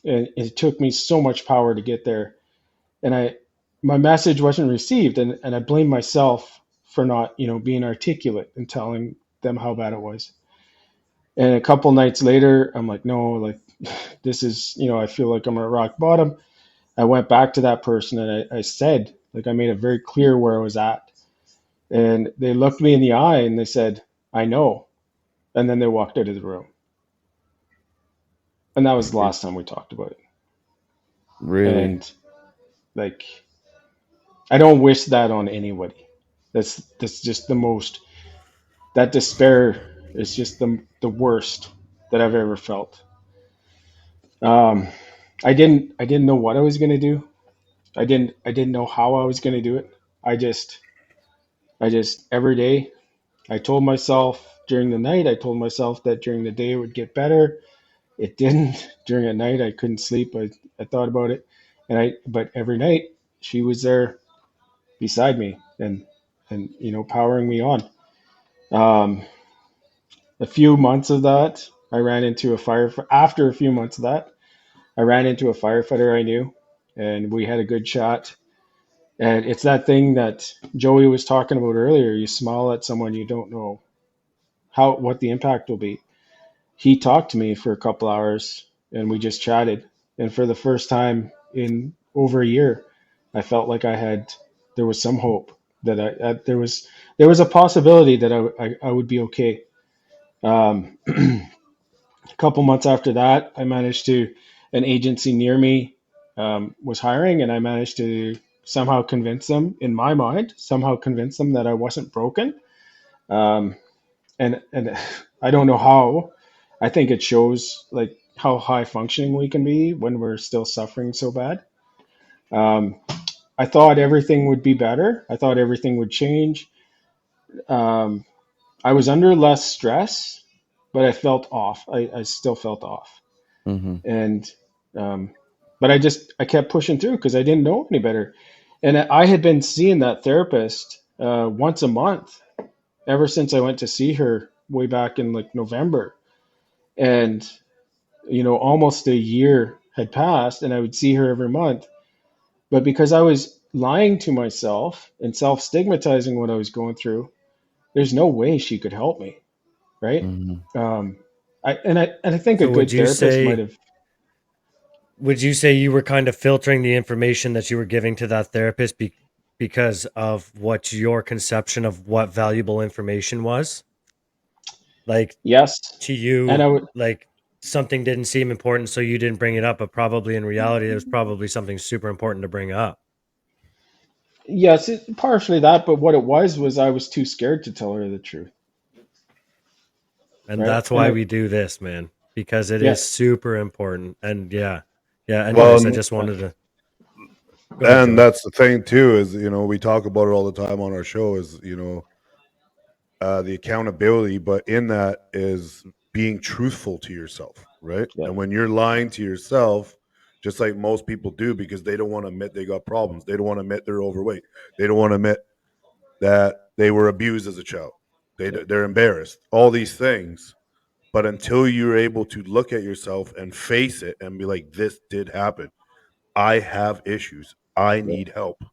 And it took me so much power to get there. And my message wasn't received, and I blamed myself for not, being articulate and telling them how bad it was. And a couple nights later, I'm like, no, like this is, I feel like I'm at rock bottom. I went back to that person and I said, like, I made it very clear where I was at. And they looked me in the eye and they said, I know. And then they walked out of the room. And that was the last time we talked about it.
Really?
And like, I don't wish that on anybody. That's just the most, that despair is just the worst that I've ever felt. Um, I didn't know what I was gonna do. I didn't know how I was gonna do it. I just I just, every day, I told myself during the night, I told myself that during the day it would get better. It didn't. During the night, I couldn't sleep. I thought about it. But every night she was there beside me and, powering me on. Um, a few months of that, I ran into a fire. After a few months of that, I ran into a firefighter I knew, and we had a good chat. And it's that thing that Joey was talking about earlier. You smile at someone you don't know what the impact will be. He talked to me for a couple hours, and we just chatted. And for the first time in over a year, I felt like there was some hope that there was a possibility that I would be okay. A couple months after that, an agency near me was hiring, and I managed to somehow convince them, in my mind, that I wasn't broken. Um, and I don't know how. I think it shows like how high functioning we can be when we're still suffering so bad. Um, I thought everything would be better. I thought everything would change. Um, I was under less stress, but I felt off. I still felt off.
Mm-hmm.
And um, but I kept pushing through because I didn't know any better. And I had been seeing that therapist once a month ever since I went to see her way back in like November. And almost a year had passed, and I would see her every month. But because I was lying to myself and self stigmatizing what I was going through, there's no way she could help me, right?
Mm-hmm.
I think a
So
good therapist might have.
would you say you were kind of filtering the information that you were giving to that therapist because of what your conception of what valuable information was? Like
Yes,
to
and
you,
I would.
like something didn't seem important, so you didn't bring it up, but probably in reality, it was probably something super important to bring up.
Yes, partially that, but what it was I was too scared to tell her the truth,
And
right?
that's why we do this, man, because it
Yeah,
is super important. And yeah. Anyways, I
Well,
just wanted to go ahead,
and
Joey.
that's the thing too is we talk about it all the time on our show is the accountability, but in that is being truthful to yourself, right?
yeah,
And when you're lying to yourself, just like most people do, because they don't want to admit they got problems, they don't want to admit they're overweight, they don't want to admit that they were abused as a child,
yeah,
they're embarrassed, all these things. But until you're able to look at yourself and face it and be like, this did happen, I have issues, I
yeah,
need help,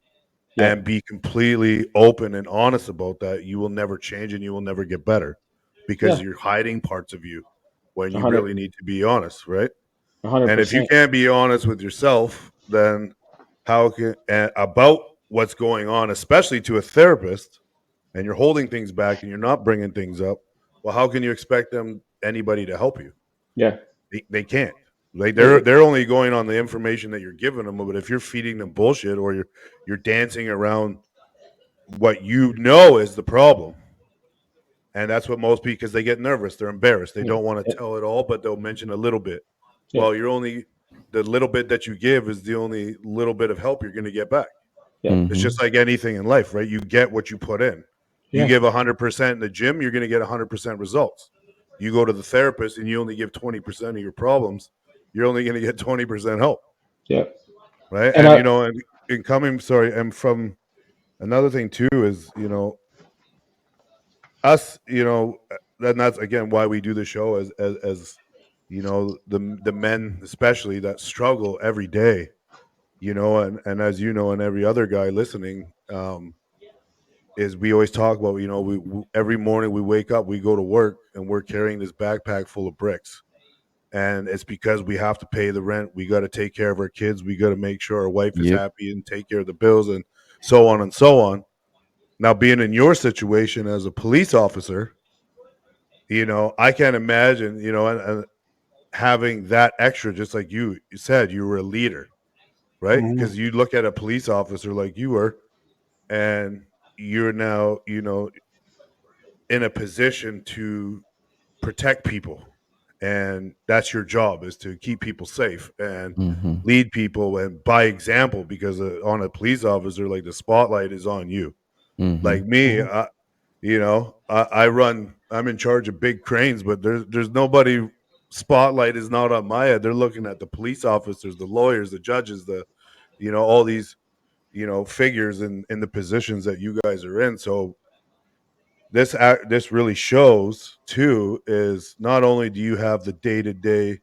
yeah,
and be completely open and honest about that, you will never change and you will never get better because
yeah,
you're hiding parts of you when
a
you
hundred,
really need to be honest, right?
a hundred
And if you
percent.
can't be honest with yourself, then how can about what's going on, especially to a therapist, and you're holding things back and you're not bringing things up, well, how can you expect anybody to help you?
Yeah,
They can't. Like
it,
they're only going on the information that you're giving them. But if you're feeding them bullshit or you're dancing around what you know is the problem, and that's what most people, because they get nervous, they're embarrassed, they
yeah,
don't want
yeah,
to tell it all, but they'll mention a little bit.
yeah,
Well, you're only the little bit that you give is the only little bit of help you're going to get back.
yeah,
It's
Mm-hmm.
just like anything in life, right? You get what you put in. You
yeah,
give 100% in the gym, you're going to get 100% results. You go to the therapist and you only give 20% of your problems, you're only going to get 20% help,
yeah.
right?
And
And and in coming, sorry, and from another thing too is us, then that's again why we do the show as the men especially that struggle every day, and as and every other guy listening, is we always talk about, we every morning we wake up, we go to work, and we're carrying this backpack full of bricks. And it's because we have to pay the rent. We got to take care of our kids. We got to make sure our wife is
Yep.
happy and take care of the bills and so on and so on. Now, being in your situation as a police officer, I can't imagine, and having that extra, just like you said, you were a leader, right?
mhm,
Because you look at a police officer like you were, and you're now, in a position to protect people, and that's your job, is to keep people safe and
Mm-hmm.
lead people and by example, because on a police officer, like, the spotlight is on you.
Mm-hmm.
Like me,
Mhm.
I'm in charge of big cranes, but there's nobody. Spotlight is not on my head. They're looking at the police officers, the lawyers, the judges, all these, figures in the positions that you guys are in. So this really shows too is not only do you have the day-to-day,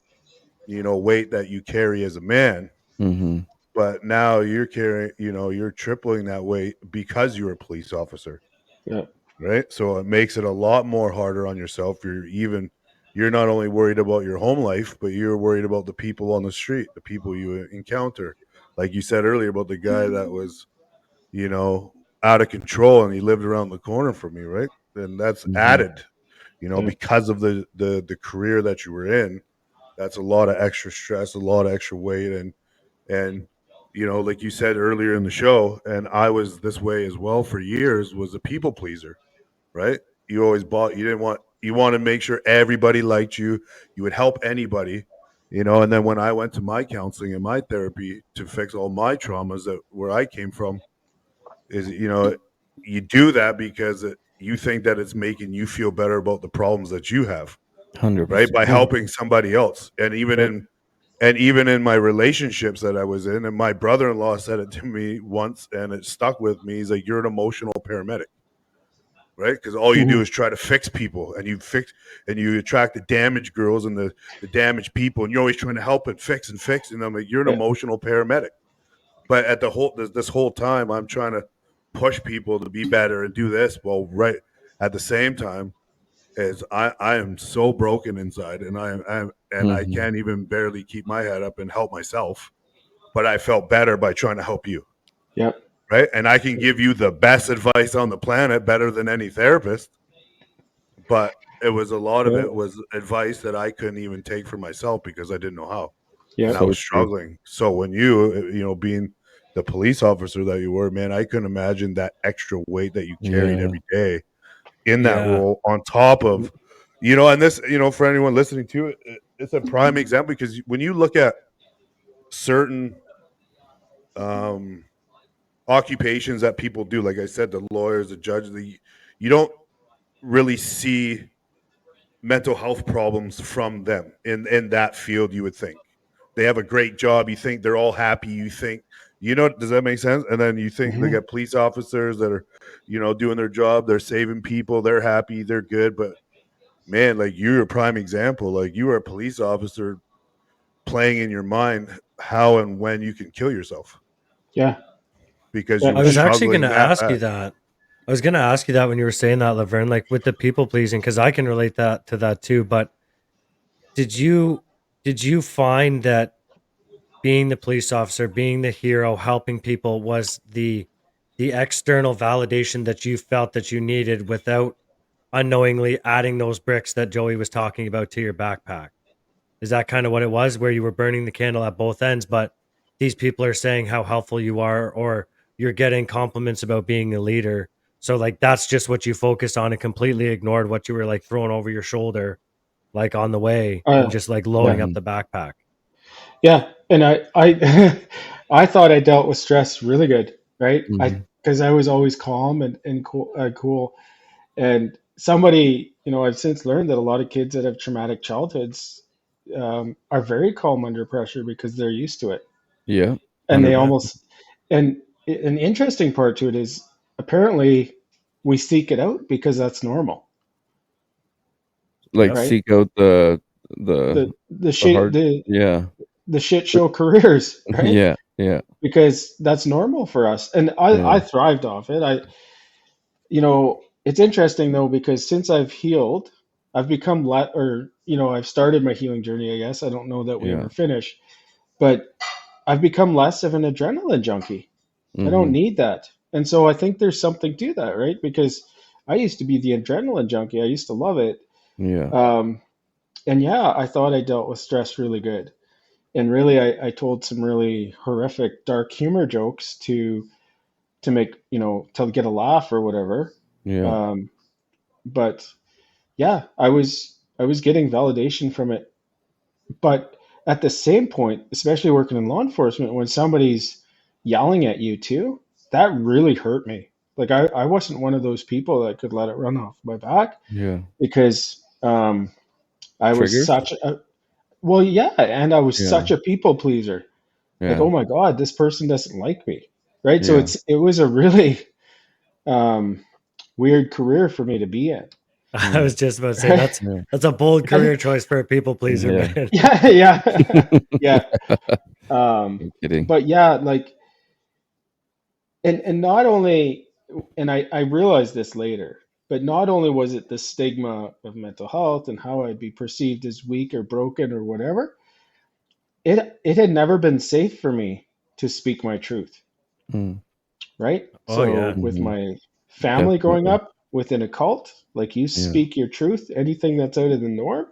weight that you carry as a man,
Mm-hmm.
but now you're carrying, you're tripling that weight because you're a police officer.
Yeah.
Right, so it makes it a lot more harder on yourself. You're not only worried about your home life, but you're worried about the people on the street, the people you encounter, like you said earlier about the guy that was, you know out of control, and he lived around the corner from me, right? And that's
Mm-hmm.
added,
Yeah.
because of the career that you were in. That's a lot of extra stress, a lot of extra weight, and like you said earlier in the show, and I was this way as well for years, was a people pleaser, right? You always bought. You want to make sure everybody liked you. You would help anybody, and then when I went to my counseling and my therapy to fix all my traumas that where I came from, is you do that because you think that it's making you feel better about the problems that you have, right?
100%.
By
Mm.
helping somebody else,
Yep.
and even in my relationships that I was in, and my brother-in-law said it to me once, and it stuck with me. He's like, "You're an emotional paramedic." Right, because all you do
Mhm.
is try to fix people, and you attract the damaged girls and the damaged people, and you're always trying to help and fix, and I'm like, you're an
Yeah.
emotional paramedic. But at this whole time, I'm trying to push people to be better and do this. Well, right at the same time, as I am so broken inside, and I
Mm-hmm.
can't even barely keep my head up and help myself. But I felt better by trying to help you,
Yep.
right? And I can give you the best advice on the planet, better than any therapist. But it was a lot of
Yeah.
it was advice that I couldn't even take for myself because I didn't know how, and I
Yep.
So
was
true.
struggling. So when being the police officer that you were, man, I couldn't imagine that extra weight that you carried
Yeah.
every day in that
Yeah.
role on top of, and this, for anyone listening to it, it's a prime example because when you look at certain um, occupations that people do, like I said, the lawyers, the judges, you don't really see mental health problems from them in that field. You would think they have a great job, you think they're all happy, you think, does that make sense? And then you think they
Mhm.
got police officers that are, doing their job, they're saving people, they're happy, they're good. But man, like, you're a prime example. Like, you are a police officer playing in your mind how and when you can kill yourself
Yeah.
because
Yeah.
you
I
were
was actually going
struggling
to
that
ask you
bad.
that. I was going to ask you that when you were saying that, Laverne, like with the people pleasing, because I can relate that to that too. But did you did you find that being the police officer, being the hero, helping people was the external validation that you felt that you needed without unknowingly adding those bricks that Joey was talking about to your backpack? Is that kind of what it was, where you were burning the candle at both ends, but these people are saying how helpful you are, or you're getting compliments about being a leader? So like that's just what you focused on and completely ignored what you were like throwing over your shoulder, like on the way, and
Uh,
just like
yeah.
loading up
Mm-hmm.
the backpack.
Yeah. And I thought I dealt with stress really good, right?
Mm-hmm.
Because I was always calm and cool. And somebody, I've since learned that a lot of kids that have traumatic childhoods are very calm under pressure because they're used to it.
Yeah.
And they
100%.
Yeah.
almost, and an interesting part to it is apparently we seek it out because that's normal,
Like
Yep.
right?
seek out
The,
the
the
the
shit,
hard.
the,
Yeah.
the shit show careers, right?
Yeah. Yeah.
Because that's normal for us. And I
Yeah.
thrived off it. It's interesting though, because since I've healed, I've become I've started my healing journey, I guess. I don't know that we
Yeah.
ever finish, but I've become less of an adrenaline junkie. I don't
Mm-hmm.
need that. And so I think there's something to that, right? Because I used to be the adrenaline junkie. I used to love it.
Yeah.
Um, and yeah, I thought I dealt with stress really good. And really, I told some really horrific, dark humor jokes to make, to get a laugh or whatever.
Yeah.
Um, but yeah, I was getting validation from it. But at the same point, especially working in law enforcement, when somebody's yelling at you too, that really hurt me. Like I wasn't one of those people that could let it run off my back
Yeah.
because I was
Triggers.
such a well, yeah, and I was
Yeah.
such a people pleaser. Like,
Yeah.
oh my God, this person doesn't like me, right? So
Yeah.
it was a really um, weird career for me to be in,
I
Mm.
was just about to say
right?
Yeah.
that's a bold
And
career choice for a people pleaser,
Yeah.
man.
yeah, yeah, yeah.
I'm kidding.
But yeah, like, and not only, and I realized this later, but not only was it the stigma of mental health and how I'd be perceived as weak or broken or whatever, it had never been safe for me to speak my truth,
Mm.
right?
Oh
So
yeah.
with
Mhm.
my family growing
Definitely.
up within a cult, like you
Yeah.
speak your truth, anything that's out of the norm,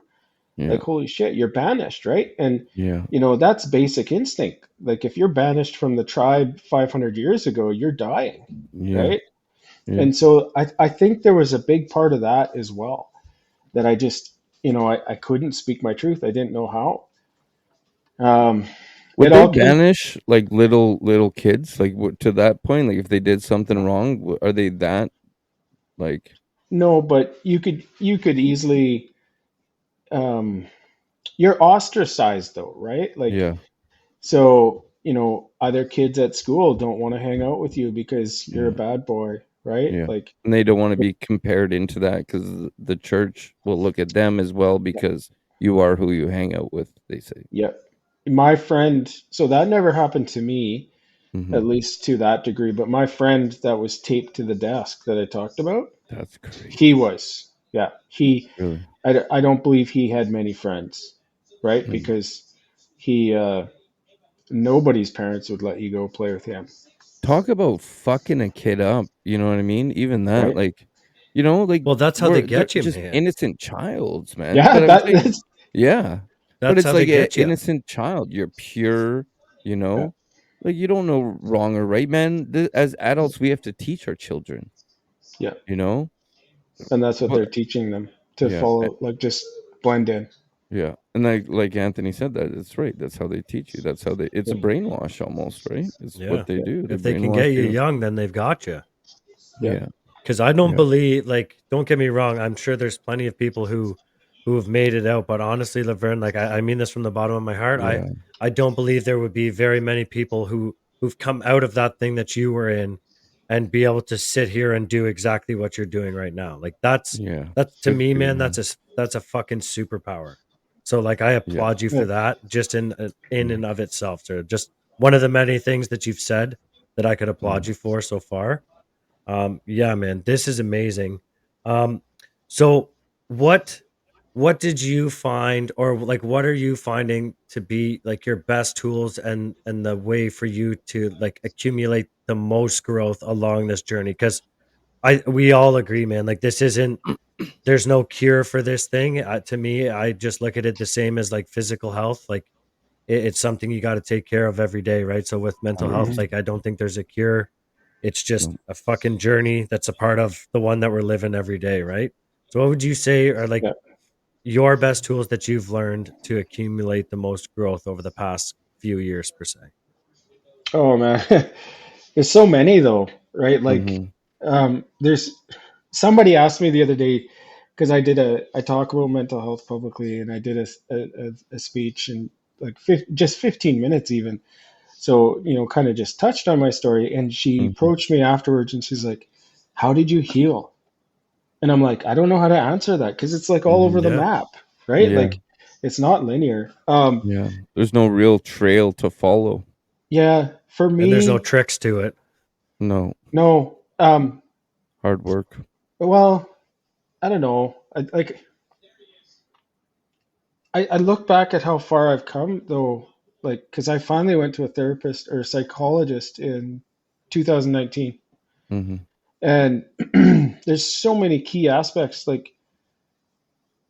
Yeah.
like holy shit, you're banished, right? And
Yeah.
that's basic instinct. Like if you're banished from the tribe 500 years ago, you're dying,
Yeah.
right?
Yeah.
And so I think there was a big part of that as well, that I just, I couldn't speak my truth. I didn't know how.
Would
It
they
all came,
banish like little kids like to that point? Like if they did something wrong, are they that like?
no, but you could easily, um, you're ostracized though, right? Like,
Yeah.
so, other kids at school don't want to hang out with you because you're a
Yeah.
bad boy, right?
Yeah.
Like,
And they don't want to be compared into that because the church will look at them as well because you are who you hang out with. They say.
yeah. My friend, so that never happened to me,
Hmm.
at least to that degree, but my friend that was taped to the desk that I talked about,
That's
he
crazy.
was, yeah, he,
Really.
I don't believe he had many friends, right?
Mm.
Because he, nobody's parents would let you go play with him,
Talk about fucking a kid up. You know what I mean? Even that,
right?
like, like
Well, that's how they
they're
get you,
just
man.
innocent childs, man.
Yeah,
But I'm saying,
that's,
yeah. But
That's
it's
how they
like an
get you.
innocent child. You're pure, you
yeah,
know? Like you don't know wrong or right, man. As adults, we have to teach our children,
yeah.
you know?
And that's what
But
they're teaching them to
yeah,
follow, like just blend in.
yeah. And like Anthony said that, it's right. That's how they teach you. That's how it's
Yeah,
a brainwash almost, right? It's
Yeah.
what they
yeah,
do. They
If they can
brainwash
get you
you.
young, then they've got you.
yeah,
Yeah.
Because I don't
Yeah.
believe, like, don't get me wrong. I'm sure there's plenty of people who have made it out, but honestly, Laverne, like, I mean this from the bottom of my heart. I
Yeah.
I don't believe there would be very many people who've come out of that thing that you were in and be able to sit here and do exactly what you're doing right now. Like
Yeah.
that's to
Good
me,
for you,
man.
man.
That's a fucking superpower. So like, I
Yeah.
applaud you
yeah,
for that. Just in
Yeah.
and of itself, sir. Just one of the many things that you've said that I could
Yeah.
applaud you for so far. Yeah, man, this is amazing. Um, so what what did you find, or like what are you finding to be like your best tools and the way for you to like accumulate the most growth along this journey? Because I we all agree, man, like this isn't there's no cure for this thing. To me, I just look at it the same as like physical health. Like it's something you got to take care of every day, right? So with mental health,
100%.
mhm,
like I don't think there's a cure. It's just
No.
a fucking journey that's a part of the one that we're living every day, right? So what would you say are like
yeah.
your best tools that you've learned to accumulate the most growth over the past few years per se?
Oh man, there's so many though, right? Like,
Mhm.
there's somebody asked me the other day because I talk about mental health publicly, and I did a speech and like just 15 minutes even. So, kind of just touched on my story, and she
Mhm.
approached me afterwards, and she's like, "How did you heal?" And I'm like, I don't know how to answer that because it's like all over
Mhm.
the
Yeah.
map, right?
Yeah.
Like, it's not linear.
Yeah. There's no real trail to follow.
Yeah, for
And there's no
me,
tricks to it.
No.
no.
Hard work.
Well, I don't know. I look back at how far I've come though, like, because I finally went to a therapist or a psychologist in 2019,
Mhm.
and there's so many key aspects. Like,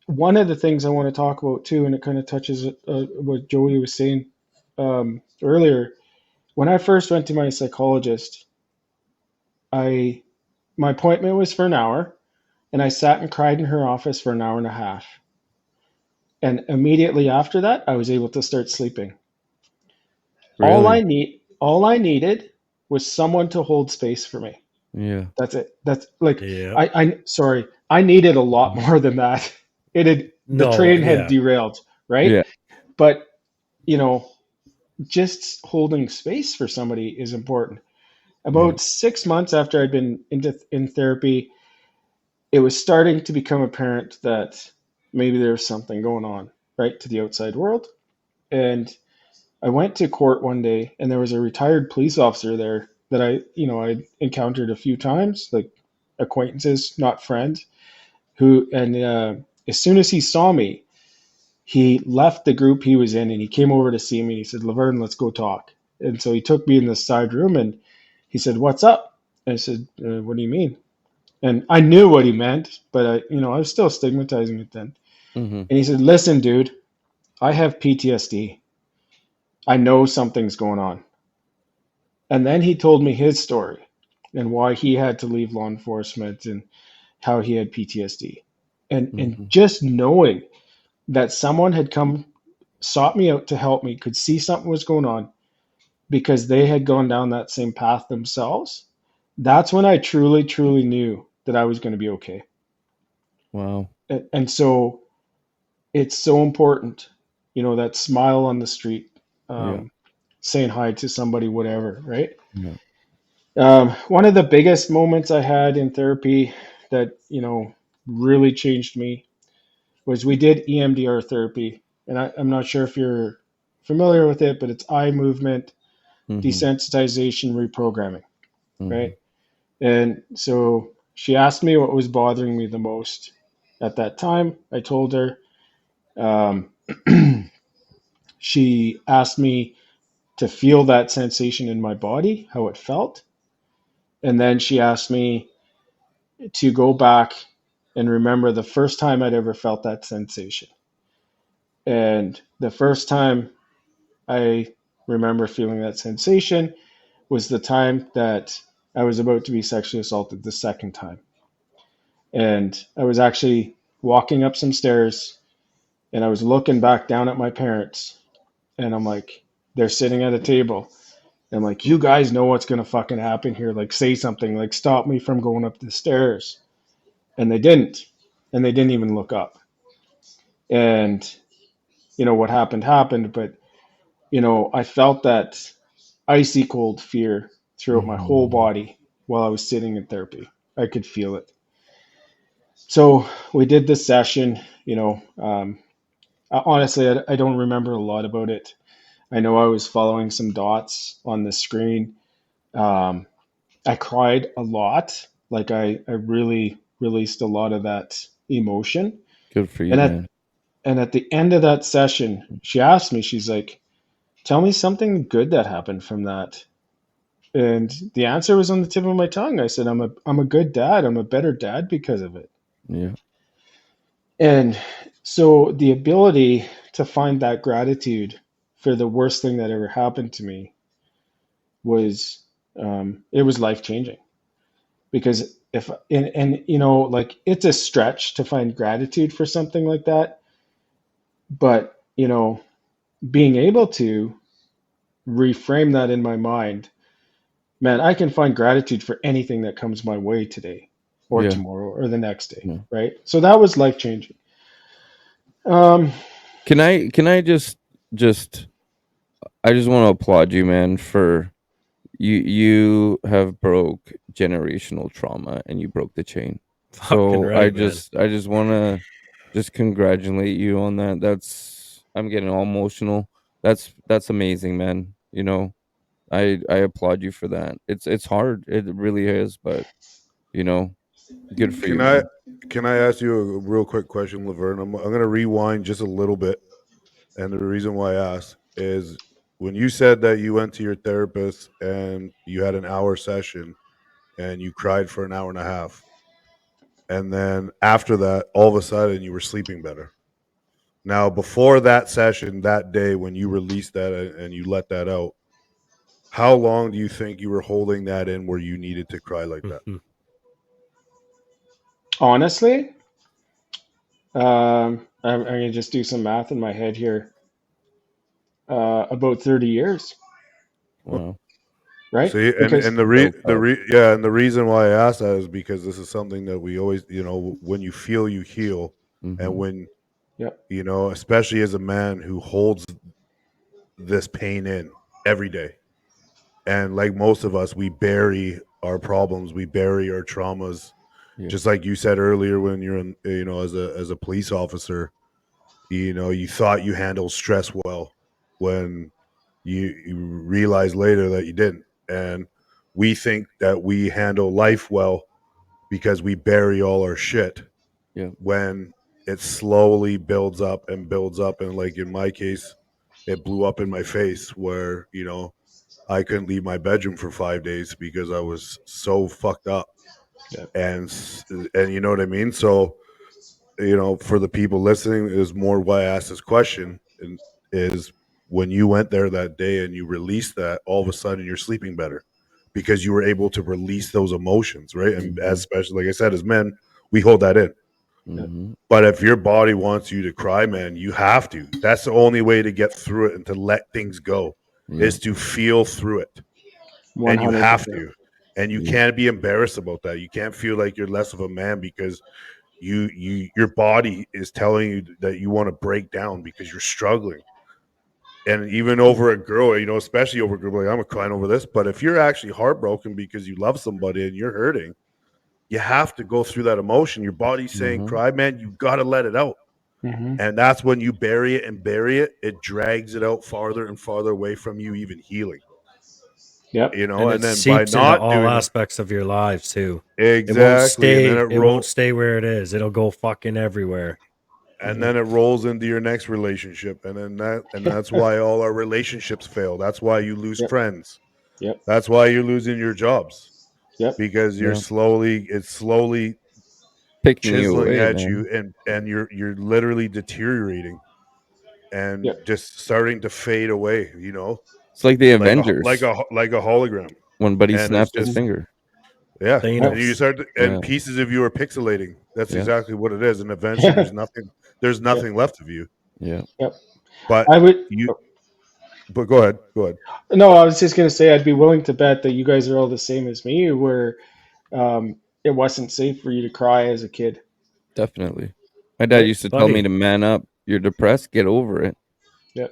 one of the things I want to talk about too, and it kind of touches what Joey was saying earlier. When I first went to my psychologist, I my appointment was for an hour, and I sat and cried in her office for an hour and a half. And immediately after that, I was able to start sleeping.
Really?
All I needed was someone to hold space for me.
Yeah.
That's it. That's like
Yeah.
sorry, I needed a lot more than that. The
No,
train had
yeah.
derailed, right?
Yeah.
But you know, just holding space for somebody is important.
Yeah.
About 6 months after I'd been in therapy, it was starting to become apparent that maybe there was something going on, right, to the outside world. And I went to court one day, and there was a retired police officer there that I encountered a few times, like acquaintances, not friends. As soon as he saw me, he left the group he was in, and he came over to see me. He said, "Laverne, let's go talk." And so he took me in the side room, and he said, "What's up?" And I said, "What do you mean?" And I knew what he meant, but I was still stigmatizing it then.
Mm-hmm.
And he said, "Listen, dude, I have PTSD. I know something's going on." And then he told me his story and why he had to leave law enforcement and how he had PTSD. And
Mm-hmm.
just knowing that someone had come, sought me out to help me, could see something was going on because they had gone down that same path themselves, that's when I truly, truly knew that I was going to be okay.
Wow.
And so it's so important, that smile on the street,
Yeah.
um, saying hi to somebody, whatever, right?
Yeah.
One of the biggest moments I had in therapy that, really changed me was we did EMDR therapy. And I'm not sure if you're familiar with it, but it's eye movement
Mm-hmm.
desensitization reprogramming,
Mm-hmm.
right? And so she asked me what was bothering me the most at that time. I told her. Um, she asked me to feel that sensation in my body, how it felt. And then she asked me to go back and remember the first time I'd ever felt that sensation. And the first time I remember feeling that sensation was the time that I was about to be sexually assaulted the second time. And I was actually walking up some stairs, and I was looking back down at my parents, and I'm like, they're sitting at a table. And I'm like, you guys know what's going to fucking happen here. Like, say something, like, stop me from going up the stairs. And they didn't. And they didn't even look up. And, what happened. But, I felt that icy cold fear throughout my whole
Mm-hmm.
body while I was sitting in therapy. I could feel it. So we did this session, honestly, I don't remember a lot about it. I know I was following some dots on the screen. Um, I cried a lot. Like I really released a lot of that emotion.
Good for you,
And
man.
at the end of that session, she asked me, she's like, "Tell me something good that happened from that." And the answer was on the tip of my tongue. I said, I'm a good dad. I'm a better dad because of it.
Yeah.
And so the ability to find that gratitude for the worst thing that ever happened to me was it was life changing. Because if and like it's a stretch to find gratitude for something like that, but being able to reframe that in my mind, man, I can find gratitude for anything that comes my way today or
Yeah.
tomorrow or the next day,
Yeah.
right? So that was life changing. Um,
Can I just I just want to applaud you, man, for you have broke generational trauma and you broke the chain.
Fucking
So I
right, man.
just I just want to just congratulate you on that. I'm getting all emotional. That's amazing, man. I applaud you for that. It's hard. It really is, but you know, good for you,
Can I
man.
can I ask you a real quick question, Laverne? I'm going to rewind just a little bit, and the reason why I asked is when you said that you went to your therapist and you had an hour session and you cried for an hour and a half, and then after that, all of a sudden you were sleeping better. Now, before that session, that day when you released that and you let that out, how long do you think you were holding that in where you needed to cry like that?
Mhm.
Honestly, I'm gonna just do some math in my head here. About 30 years.
Wow.
right?
See,
Because
and
So tough.
yeah, and the reason why I asked that is because this is something that we always, when you feel, you heal, and
Mhm.
when
yep,
especially as a man who holds this pain in every day, and like most of us, we bury our problems, we bury our traumas,
Yeah.
just like you said earlier when you're in, as a police officer, you thought you handled stress well, when you realize later that you didn't. And we think that we handle life well because we bury all our shit,
Yeah.
when it slowly builds up, and like in my case, it blew up in my face, where I couldn't leave my bedroom for 5 days because I was so fucked up.
yep,
And you know what I mean. So for the people listening, is more why I asked this question, and is when you went there that day and you released that, all of a sudden you're sleeping better because you were able to release those emotions, right? And
Mhm.
especially, like I said, as men, we hold that in.
yep,
Mhm.
But if your body wants you to cry, man, you have to. That's the only way to get through it and to let things go,
Yeah.
is to feel through it.
one
And you
hundred
have
percent.
to. And you
Yeah.
can't be embarrassed about that. You can't feel like you're less of a man because your body is telling you that you want to break down because you're struggling. And even over a girl, especially over a girl, like I'm crying over this. But if you're actually heartbroken because you love somebody and you're hurting, you have to go through that emotion. Your body's saying,
Mhm.
cry, man, you got to let it out.
Mm-hmm.
And that's when you bury it and bury it, it drags it out farther and farther away from you even healing.
Yep,
And it
And then by
seeps into
not
all
doing it,
aspects of your lives too.
exactly, and then
It won't stay where it is. It'll go fucking everywhere.
and then it rolls into your next relationship, and that's why all our relationships fail. That's why you lose
yep,
friends.
yep,
That's why you're losing your jobs,
yep,
because
Yeah.
it's slowly
Picking you
chiseling
away,
at
man.
you, and you're literally deteriorating and
yep,
just starting to fade away,
It's like the
like
Avengers
like a hologram.
when Buddy
And it's
snapped his
just,
finger.
yeah,
yep,
and you
Thanos.
start and
Yeah.
pieces of you are pixelating. That's
Yeah.
exactly what it is, and eventually there's
yep,
nothing left of you.
Yeah.
yep.
But
I would.
you
Oh,
but go ahead.
no, I was just gonna say I'd be willing to bet that you guys are all the same as me, where it wasn't safe for you to cry as a kid.
Definitely. My dad
Right?
used to tell me
Buddy,
to man up. You're depressed, get over it.
Yep.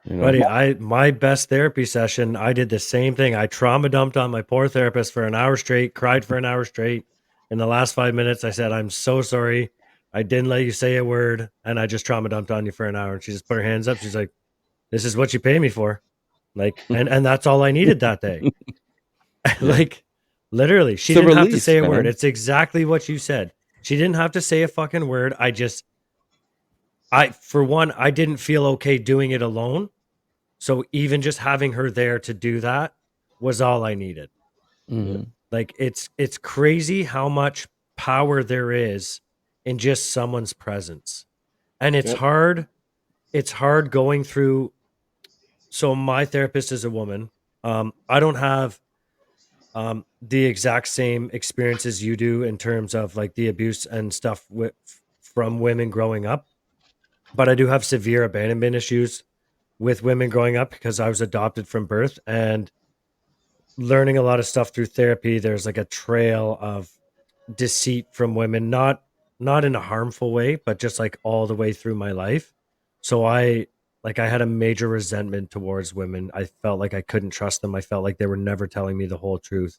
You know?
buddy, my best therapy session, I did the same thing. I trauma dumped on my poor therapist for an hour straight, cried for an hour straight. In the last 5 minutes, I said, I'm so sorry. I didn't let you say a word, and I just trauma dumped on you for an hour. And she just put her hands up. She's like, this is what you pay me for. Like, and that's all I needed that day.
Yeah.
Like, literally, she
It's a
didn't have to
release,
say a word.
man.
It's exactly what you said. She didn't have to say a fucking word. For one, I didn't feel okay doing it alone. So even just having her there to do that was all I needed.
Yep.
Mhm.
Like it's crazy how much power there is in just someone's presence. And
Yep.
it's hard going through. So my therapist is a woman. I don't have the exact same experiences you do in terms of like the abuse and stuff from women growing up, but I do have severe abandonment issues with women growing up because I was adopted from birth, and learning a lot of stuff through therapy. There's like a trail of deceit from women, not in a harmful way, but just like all the way through my life. So I had a major resentment towards women. I felt like I couldn't trust them. I felt like they were never telling me the whole truth.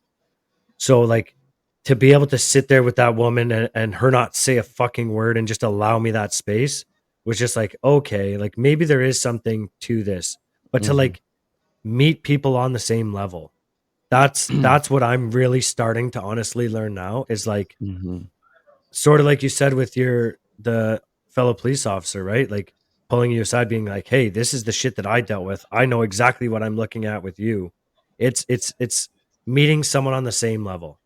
So like to be able to sit there with that woman and her not say a fucking word and just allow me that space was just like, okay, like maybe there is something to this. But to
Mhm.
like meet people on the same level, that's what I'm really starting to honestly learn now, is like
Mhm.
sort of like you said with the fellow police officer, right? Like pulling you aside, being like, hey, this is the shit that I dealt with. I know exactly what I'm looking at with you. It's meeting someone on the same level.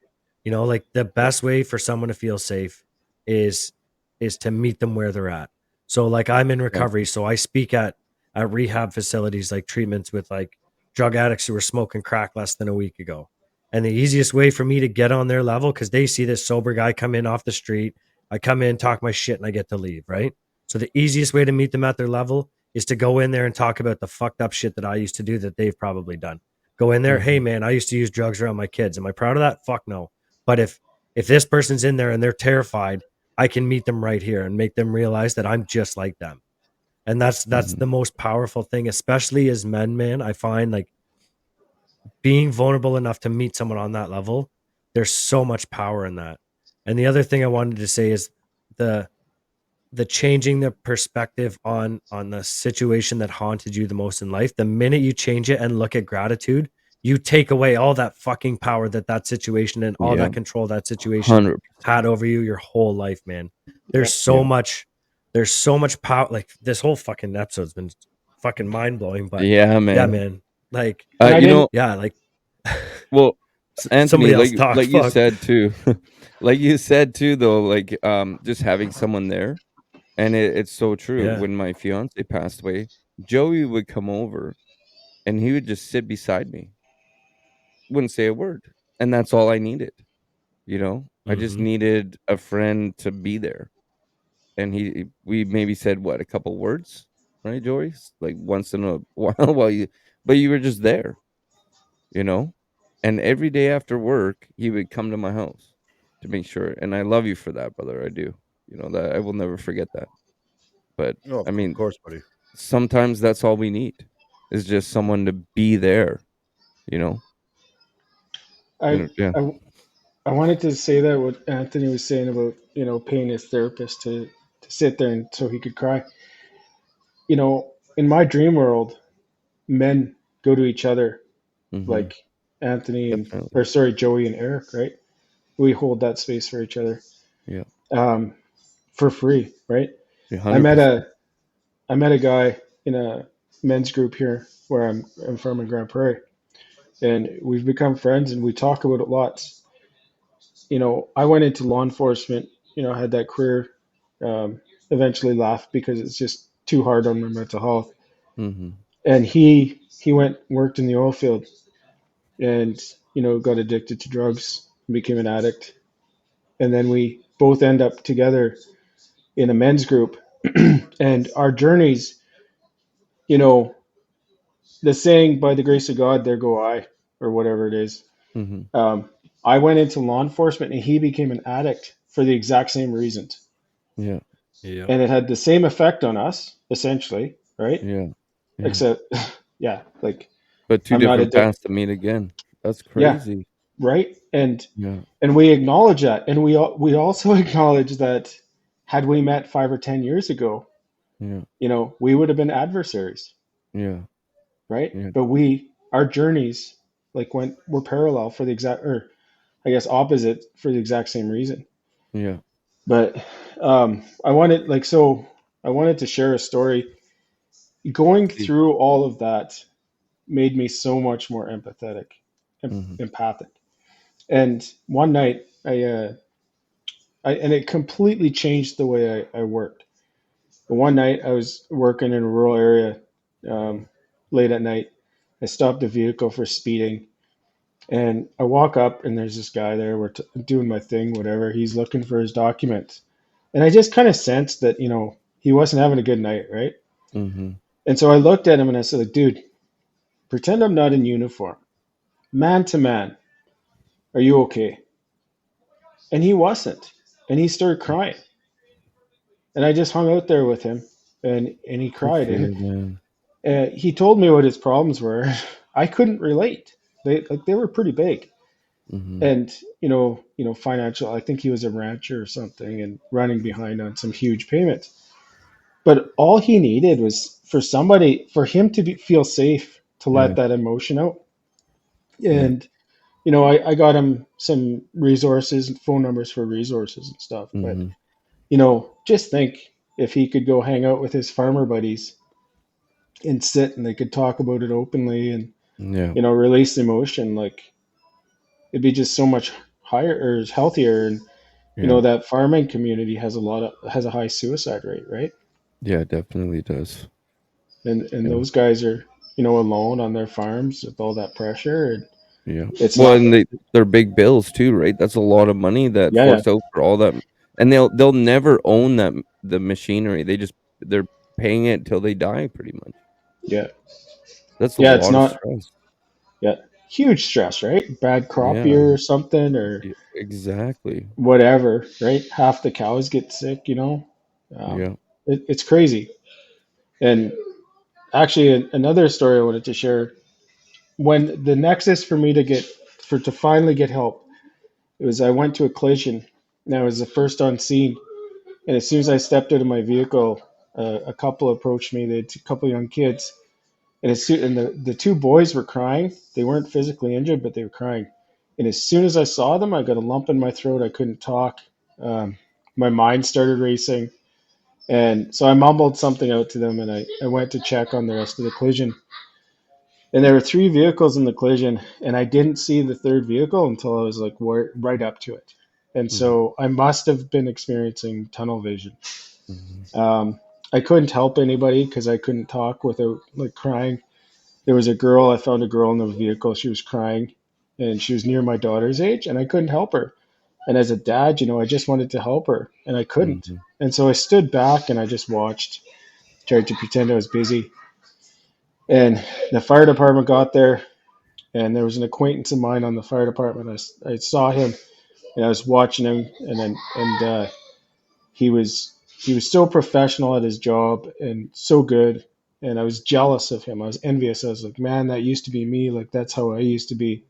Like the
Yep.
best way for someone to feel safe is is to meet them where they're at. So like I'm in
Yeah.
recovery, so I speak at rehab facilities, like treatments with like drug addicts who were smoking crack less than a week ago. And the easiest way for me to get on their level, because they see this sober guy come in off the street, I come in, talk my shit, and I get to leave, right? So the easiest way to meet them at their level is to go in there and talk about the fucked up shit that I used to do that they've probably done. Go in there. Hey
Mhm.
man, I used to use drugs around my kids. Am I proud of that? Fuck no. But if this person's in there and they're terrified, I can meet them right here and make them realize that I'm just like them. And that's
Mhm.
the most powerful thing, especially as men, man. I find like being vulnerable enough to meet someone on that level, there's so much power in that. And the other thing I wanted to say is the changing the perspective on the situation that haunted you the most in life. The minute you change it and look at gratitude, you take away all that fucking power that situation and all
Yeah.
that control that situation
100%.
had over you your whole life, man. There's
Yeah.
so much power. Like this whole fucking episode's been fucking mind blowing, but
Yeah,
yeah,
man.
man. Like,
And I
You know,
didn't.
yeah, like
well, Anthony,
somebody else talk.
like you
Fuck.
said too, like you said too, though, like just having someone there, and it's so true.
Yeah.
When my fiance passed away, Joey would come over, and he would just sit beside me, wouldn't say a word, and that's all I needed. You know, I just
Mhm.
needed a friend to be there, and we maybe said what, a couple words, right, Joey? Like once in a while, but you were just there, you know? And every day after work, he would come to my house to make sure. And I love you for that, brother. I do. You know, that I will never forget that. But
Oh,
I
of
mean,
course, buddy.
sometimes that's all we need is just someone to be there, you know?
I,
Yeah.
I I wanted to say that what Anthony was saying about paying his therapist to sit there and so he could cry. In my dream world, men go to each other
Mm-hmm.
like Anthony and
Definitely.
or sorry Joey and Eric, right? We hold that space for each other
Yeah.
um, for free, right?
Yeah,
I met
100%.
a guy in a men's group here where I'm from in Grand Prairie, and we've become friends and we talk about it lots. I went into law enforcement. I had that career. Eventually left because it's just too hard on my mental health.
Mm-hmm.
And he went worked in the oil field and got addicted to drugs and became an addict. And then we both end up together in a men's group, and our journeys, you know, the saying "by the grace of God, there go I," or whatever it is.
Mm-hmm.
Um, I went into law enforcement, and he became an addict for the exact same reasons,
Yeah.
Yep.
and it had the same effect on us, essentially, right?
Yeah. Yeah.
Except, yeah, like
But two
I'm not
different
addicted.
paths to meet again. That's
Yeah,
crazy.
right.
Yeah.
And we acknowledge that, and we also acknowledge that had we met 5 or 10 years ago,
Yeah.
we would have been adversaries,
Yeah.
right?
Yeah.
But our journeys like were parallel for the exact, or I guess opposite for the exact same reason.
Yeah.
But I wanted to share a story. Going
Please.
through all of that made me so much more empathetic,
Mm-hmm.
empathic. And one night, and it completely changed the way I worked. But one night, I was working in a rural area late at night. I stopped the vehicle for speeding, and I walk up, and there's this guy there. We're doing my thing, whatever. He's looking for his documents, and I just kind of sensed that he wasn't having a good night, right?
Mm-hmm.
And so I looked at him and I said, like, dude, pretend I'm not in uniform, man to man. Are you okay? And he wasn't, and he started crying, and I just hung out there with him, and he cried, and
Okay, man.
he told me what his problems were. I couldn't relate. They were pretty big,
Mm-hmm.
and financial. I think he was a rancher or something, and running behind on some huge payments. But all he needed was for him to feel safe to
Yeah.
let that emotion out.
Yeah.
And I got him some resources, phone numbers for resources and stuff. But
Mm-hmm.
just think if he could go hang out with his farmer buddies and sit and they could talk about it openly and
Yeah.
release emotion, like it'd be just so much higher or healthier. And
Yeah.
that farming community has a high suicide rate, right?
Yeah, it definitely does.
And
Yeah.
those guys are alone on their farms with all that pressure, and
Yeah.
it's
Well,
not.
and they're big bills too, right? That's a lot of money that
Yeah, yeah,
forks out for all that, and they'll never own the machinery. They're paying it till they die, pretty much.
yeah,
That's a
yeah. It's
lot of
not.
stress.
Yeah, huge stress, right? Bad crop
Yeah.
year or something, or
Exactly.
whatever, right? Half the cows get sick, um,
Yeah.
it's crazy. And actually, another story I wanted to share, when the nexus for me to finally get help, it was I went to a collision, and I was the first on scene. And as soon as I stepped out of my vehicle, a couple approached me. They had a couple young kids, and the two boys were crying. They weren't physically injured, but they were crying. And as soon as I saw them, I got a lump in my throat. I couldn't talk. Um, my mind started racing. And so I mumbled something out to them, and I went to check on the rest of the collision. And there were three vehicles in the collision, and I didn't see the third vehicle until I was like right up to it. And
Hmm.
so I must have been experiencing tunnel vision.
Hmm.
Um, I couldn't help anybody because I couldn't talk without like crying. There was a girl, I found a girl in the vehicle. She was crying, and she was near my daughter's age, and I couldn't help her. And as a dad, I just wanted to help her, and I couldn't.
Hmm.
And so I stood back and I just watched, tried to pretend I was busy. And the fire department got there, and there was an acquaintance of mine on the fire department. I saw him, and I was watching him, and he was he was so professional at his job and so good, and I was jealous of him. I was envious. I was like, man, that used to be me. Like that's how I used to be.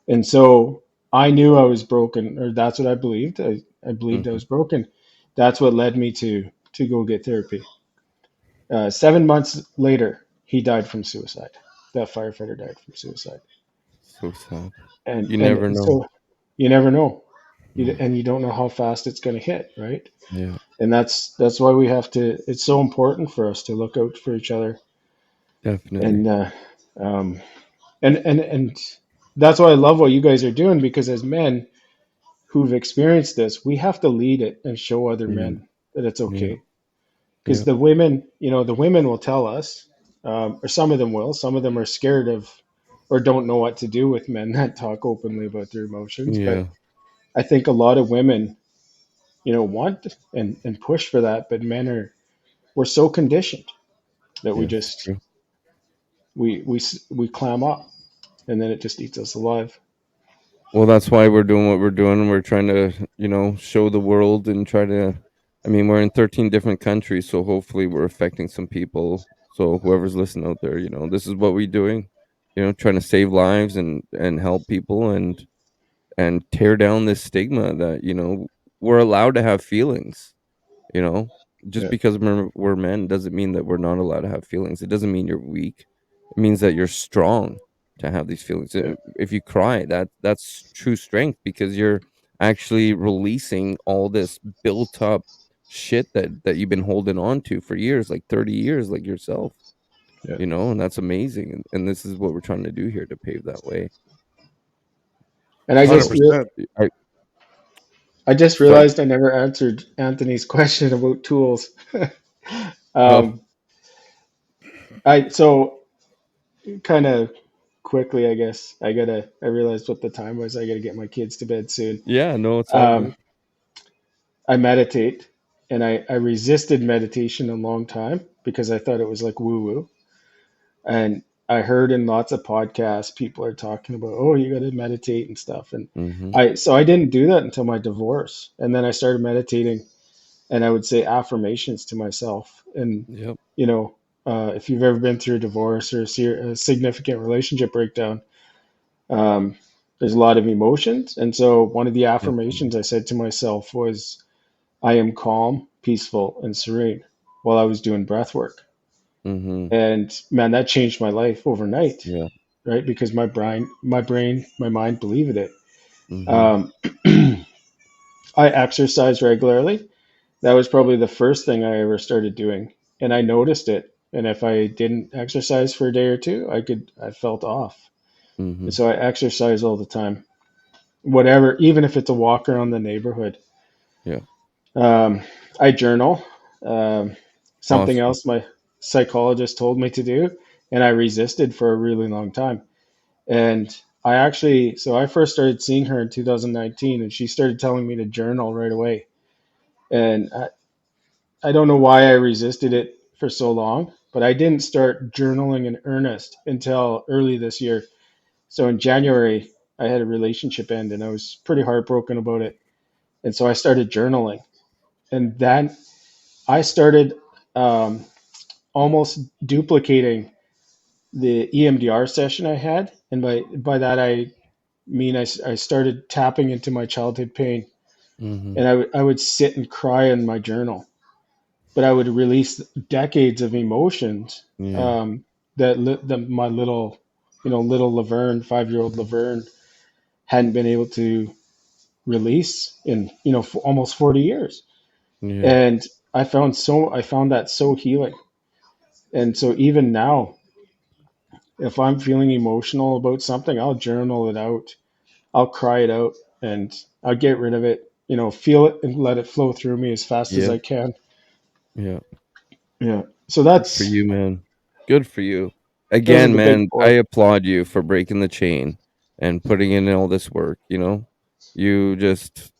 And so I knew I was broken, or that's what I believed. I believed I
Hmm.
was broken. That's what led me to go get therapy. 7 months later, he died from suicide. That firefighter died from suicide,
So sad.
and
You
and
never know.
so you never know,
Mm.
and you don't know how fast it's going to hit, right?
Yeah,
And that's why we have to. It's so important for us to look out for each other,
definitely.
and um, and that's why I love what you guys are doing, because as men who've experienced this, we have to lead it and show other
Mm.
men that it's
Yeah,
okay. Because
yeah,
the women will tell us, or some of them will. Some of them are scared of, or don't know what to do with men that talk openly about their emotions. But
yeah.
I think a lot of women, want and push for that, but men we're so conditioned that we
Yes,
just
true.
we clam up, and then it just eats us alive.
Well, that's why we're doing what we're doing. We're trying to, show the world and try to. I mean, we're in 13 different countries, so hopefully we're affecting some people. So whoever's listening out there, this is what we're doing. Trying to save lives and help people and tear down this stigma that we're allowed to have feelings. You know, just
Yeah.
because we're men doesn't mean that we're not allowed to have feelings. It doesn't mean you're weak. It means that you're strong to have these feelings.
Yeah.
If you cry, that's true strength because you're actually releasing all this built up shit that you've been holding on to for years, like 30 years, like yourself.
Yeah.
And that's amazing. And this is what we're trying to do here to pave that way.
And
So,
100%.
I
I just
sorry.
realized I never answered Anthony's question about tools.
Oh,
um, I so kind of quickly, I guess I realized what the time was. I gotta get my kids to bed soon.
yeah, no, it's all
Um,
good.
I meditate, and I resisted meditation a long time because I thought it was like woo woo. And I heard in lots of podcasts people are talking about, oh, you got to meditate and stuff. And
Mhm.
I didn't do that until my divorce, and then I started meditating, and I would say affirmations to myself. And
Yep.
you know, if you've ever been through a divorce or a significant relationship breakdown, um, there's a lot of emotions. And so one of the
Definitely.
affirmations I said to myself was, I am calm, peaceful, and serene, while I was doing breath work.
Mhm.
And man, that changed my life overnight,
Yeah.
right? Because my mind believed it.
Mhm.
Um, I exercise regularly. That was probably the first thing I ever started doing, and I noticed it. And if I didn't exercise for a day or two, I felt off. And
Mhm.
so I exercise all the time, whatever, even if it's a walk around the neighborhood.
Yeah.
Um, I journal. Um, Something
Awesome.
else my psychologist told me to do, and I resisted for a really long time. And so I first started seeing her in 2019, and she started telling me to journal right away. And I don't know why I resisted it for so long, but I didn't start journaling in earnest until early this year. So in January, I had a relationship end and I was pretty heartbroken about it. And so I started journaling. And then I started um, almost duplicating the EMDR session I had. And by that, I mean I started tapping into my childhood pain.
Mm-hmm.
And I would sit and cry in my journal, but I would release decades of emotions
Yeah.
that my little, little Laverne, 5-year-old Laverne, hadn't been able to release in for almost 40 years.
Yeah.
And I found that so healing. And so even now, if I'm feeling emotional about something, I'll journal it out. I'll cry it out and I'll get rid of it, feel it and let it flow through me as fast as
Yeah.
I can.
Yeah.
Yeah. So
Good for you, man. Good for you.
those are
Again,
the big
man, I
four.
applaud you for breaking the chain and putting in all this work, you know? You just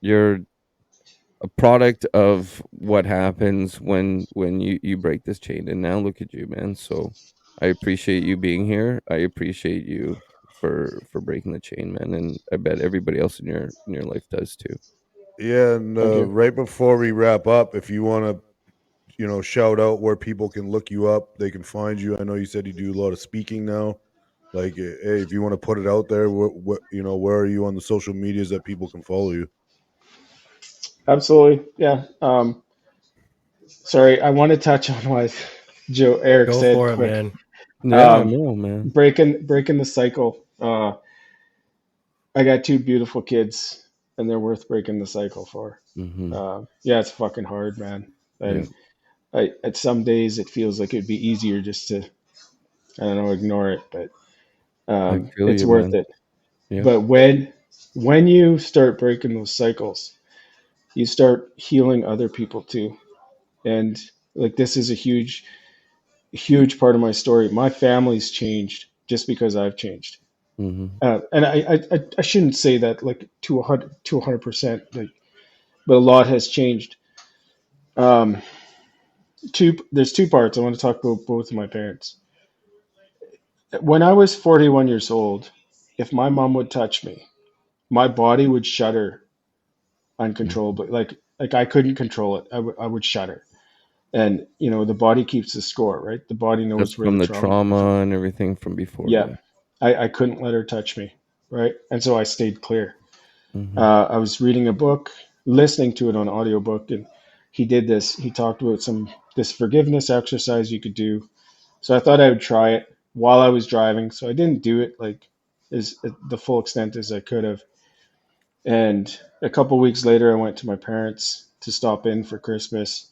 you're a product of what happens when you break this chain, and now look at you, man. So I appreciate you being here. I appreciate you for breaking the chain, man, and I bet everybody else in your life does too.
Yeah, and
Thank you.
right before we wrap up, if you want to, shout out where people can look you up, they can find you. I know you said you do a lot of speaking now. Like, hey, if you want to put it out there, where are you on the social medias that people can follow you?
Absolutely. Yeah. Sorry, I want to touch on what Eric
Go
said
for it,
quick.
man.
Yeah,
Um,
no, man.
breaking the cycle. I got two beautiful kids, and they're worth breaking the cycle for.
Mhm.
Yeah, it's fucking hard, man.
Yeah.
And at some days it feels like it'd be easier just to, I don't know, ignore it, but
I feel
it's
you,
worth
man.
it.
Yeah.
But when you start breaking those cycles, you start healing other people too. And like this is a huge part of my story. My family's changed just because I've changed.
Mhm.
And I shouldn't say that like to 100%, like, but a lot has changed. Um, there's two parts. I want to talk about both of my parents. When I was 41 years old, if my mom would touch me, my body would shudder
Mhm.
uncontrollably. Like I couldn't control it. I would shudder. And the body keeps the score, right? The body
That's
knows where
from
the
the
trauma came from.
trauma and everything from before,
Yeah,
yeah.
I couldn't let her touch me, right? And so I stayed clear.
Mhm.
I was reading a book, listening to it on audiobook, and he did this. He talked about this forgiveness exercise you could do. So I thought I would try it while I was driving. So I didn't do it like as the full extent as I could have. And a couple weeks later, I went to my parents to stop in for Christmas,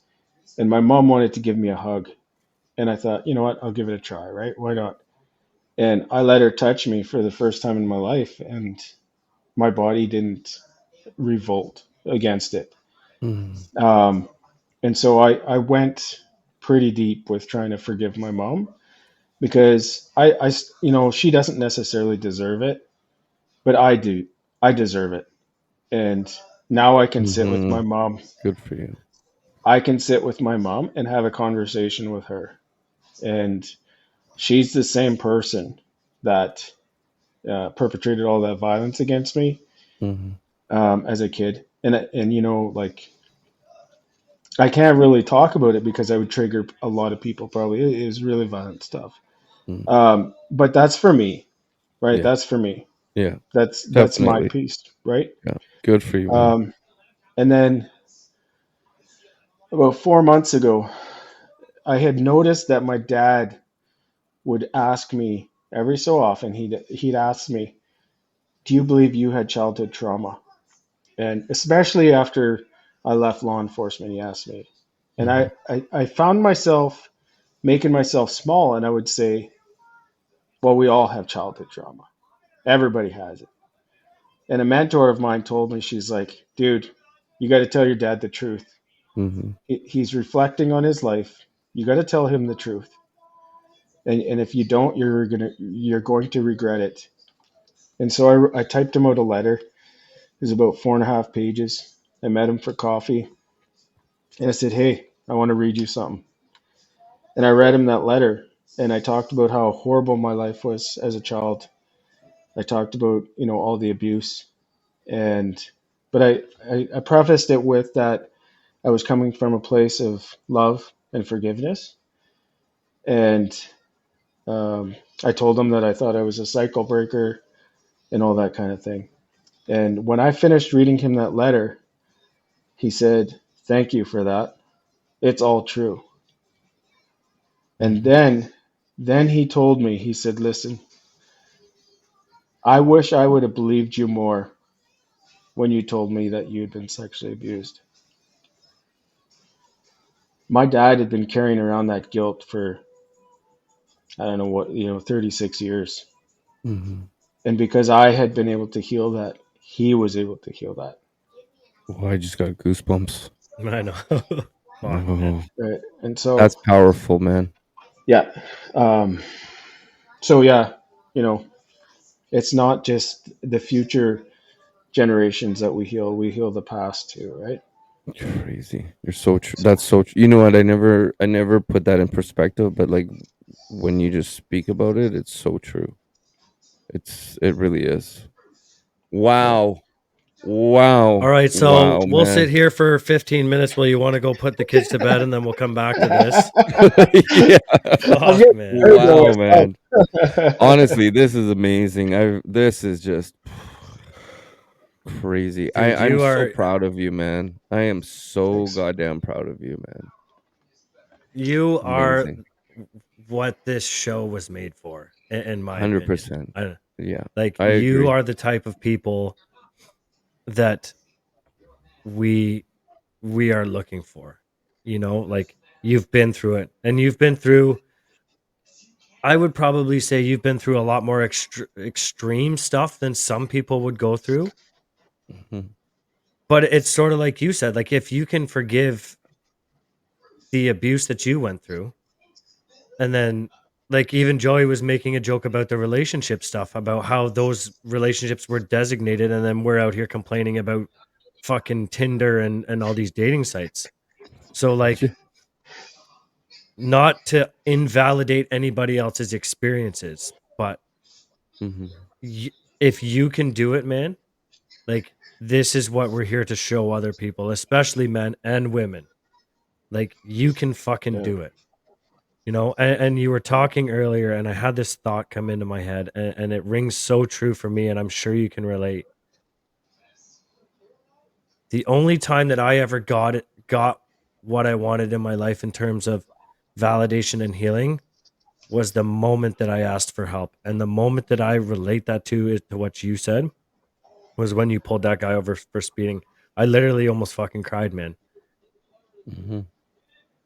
and my mom wanted to give me a hug. And I thought, you know what, I'll give it a try, right? Why not? And I let her touch me for the first time in my life, and my body didn't revolt against it.
Mhm.
Um, and so I went pretty deep with trying to forgive my mom because she doesn't necessarily deserve it, but I do. I deserve it. And now I can sit with my
Mhm.
mom.
Good for you.
I can sit with my mom and have a conversation with her. And she's the same person that perpetrated all that violence against me
Mhm.
as a kid. And like I can't really talk about it because I would trigger a lot of people. Probably it was really violent stuff.
Mhm.
But that's for me, right?
Yeah.
That's for me.
Yeah.
That's my
Definitely.
piece, right?
Yeah. Good for you, man.
Um, and then about 4 months ago, I had noticed that my dad would ask me every so often. He'd ask me, "Do you believe you had childhood trauma?" And especially after I left law enforcement, he asked me, and
Mhm.
I found myself making myself small, and I would say, "Well, we all have childhood trauma. Everybody has it." And a mentor of mine told me, she's like, "Dude, you got to tell your dad the truth.
Mhm.
He's reflecting on his life. You got to tell him the truth. And if you don't, you're going to regret it." And so I typed him out a letter. It was about 4.5 pages. I met him for coffee, and I said, "Hey, I want to read you something." And I read him that letter, and I talked about how horrible my life was as a child, I talked about, all the abuse, but I prefaced it with that I was coming from a place of love and forgiveness. And I told him that I thought I was a cycle breaker and all that kind of thing. And when I finished reading him that letter, he said, "Thank you for that. It's all true." And then he told me, he said, "Listen, I wish I would have believed you more when you told me that you'd been sexually abused." My dad had been carrying around that guilt for, I don't know what, 36 years.
Mm-hmm.
And because I had been able to heal that, he was able to heal that.
Well, I just got goosebumps.
I know. Fuck, man.
Right. And so,
That's powerful, man.
yeah. Um, so, yeah, it's not just the future generations that we heal the past too, right?
Crazy. You're so true. That's so true. You know what? I never put that in perspective, but like when you just speak about it, it's so true. It really is. Wow.
All right, so
Wow,
we'll sit
man.
here for 15 minutes while you want to go put the kids to bed, and then we'll come back to this.
Yeah.
I'm
Fuck,
getting
man.
tired though,
Wow,
it's
man.
fun.
Honestly, this is amazing. This is just crazy.
Dude,
I'm
you
so
are
proud of you, man. I am so
Thanks.
goddamn proud of you, man.
you are
Amazing.
what this show was made for, in my opinion.
100%.
I,
Yeah.
like
I
you
agree.
are the type of people that we we are looking for. Like you've been through it, and you've been through. I would probably say you've been through a lot more extreme stuff than some people would go through.
Mhm.
But it's sort of like you said, like if you can forgive the abuse that you went through, and then like even Joey was making a joke about the relationship stuff, about how those relationships were designated, and then we're out here complaining about fucking Tinder and all these dating sites. So like, not to invalidate anybody else's experiences, but
Mhm.
if you can do it, man, like this is what we're here to show other people, especially men and women. Like you can fucking
Yeah.
do it. And you were talking earlier, and I had this thought come into my head, and it rings so true for me, and I'm sure you can relate. The only time that I ever got what I wanted in my life in terms of validation and healing was the moment that I asked for help. And the moment that I relate that to is to what you said was when you pulled that guy over for speeding. I literally almost fucking cried, man.
Mhm.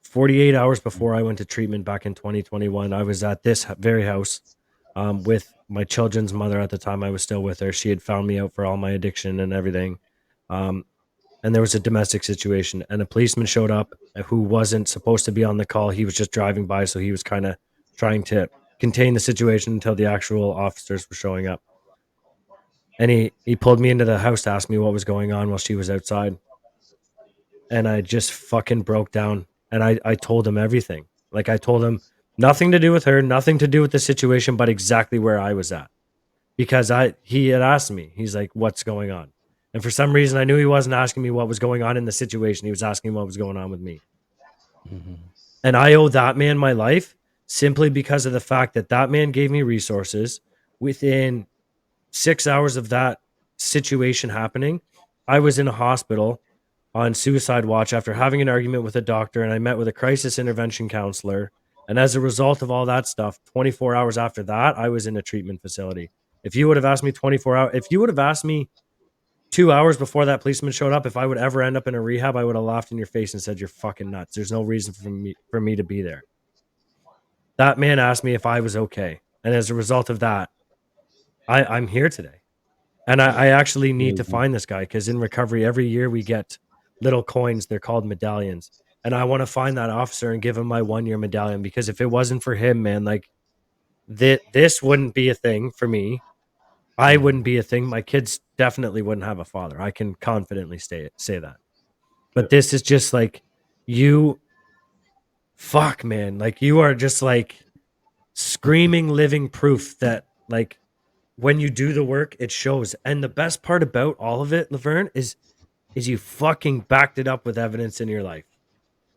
48 hours before I went to treatment back in 2021, I was at this very house with my children's mother at the time. I was still with her. She had found me out for all my addiction and everything. Um, and there was a domestic situation, and a policeman showed up who wasn't supposed to be on the call. He was just driving by, so he was kind of trying to contain the situation until the actual officers were showing up. And he pulled me into the house to ask me what was going on while she was outside. And I just fucking broke down, and I told him everything. Like I told him nothing to do with her, nothing to do with the situation, but exactly where I was at. Because he had asked me, he's like, "What's going on?" And for some reason I knew he wasn't asking me what was going on in the situation. He was asking what was going on with me.
Mhm.
And I owe that man my life simply because of the fact that that man gave me resources. Within 6 hours of that situation happening, I was in a hospital on suicide watch after having an argument with a doctor, and I met with a crisis intervention counselor. And as a result of all that stuff, 24 hours after that, I was in a treatment facility. If you would have asked me 24 hours, if you would have asked me 2 hours before that policeman showed up, if I would ever end up in a rehab, I would have laughed in your face and said, "You're fucking nuts. There's no reason for me to be there." That man asked me if I was okay. And as a result of that, I'm here today. And I actually need to
Amazing.
find this guy because in recovery, every year we get little coins. They're called medallions. And I want to find that officer and give him my 1 year medallion, because if it wasn't for him, man, like this wouldn't be a thing for me. I
Mhm.
wouldn't be a thing. My kids definitely wouldn't have a father. I can confidently say that.
Yeah.
But this is just like you, fuck, man. Like you are just like screaming living proof that like when you do the work, it shows. And the best part about all of it, Laverne, is you fucking backed it up with evidence in your life.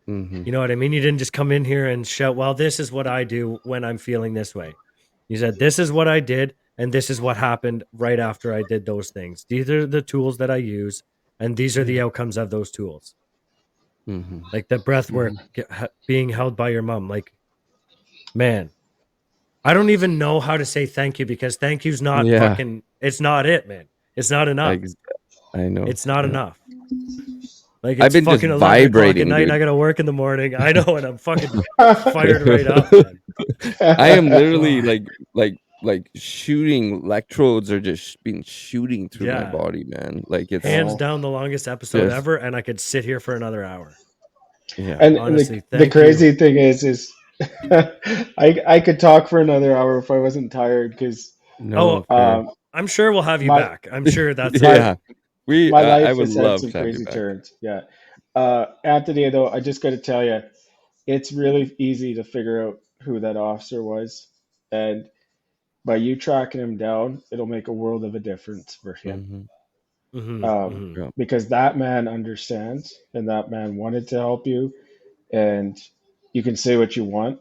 Mm-hmm.
You know what I mean? You didn't just come in here and shout, well, this is what I do when I'm feeling this way. You said, this is what I did, and this is what happened right after I did those things. These are the tools that I use, and these are the outcomes of those tools.
Mm-hmm.
Like the breath work, being held by your mom. Like, man, I don't even know how to say thank you, because thank you's not fucking, it's not it, man. It's not enough.
I know.
It's not enough. Like,
I've
it's
been just
fucking 11 o'clock at
vibrating,
night and
dude.
I gotta work in the morning. I know, and I'm fucking fired right up, man.
I am literally like shooting electrodes are just been shooting through my
Yeah.
body, man. Like it's
Hands down the longest episode
Just-
ever, and I could sit here for another hour.
yeah.
And
Honestly,
the
thank
crazy
you.
thing is I could talk for another hour if I wasn't tired, because
No, of course.
I'm sure we'll have you
my-
back. I'm sure that's
yeah. We
my
I
life
would
has had
love
some
to have you
crazy
back.
turns. Yeah. Anthony, though, I just got to tell you, it's really easy to figure out who that officer was, and by you tracking him down, it'll make a world of a difference for him.
Mm-hmm. Yeah.
Because that man understands, and that man wanted to help you, and you can say what you want.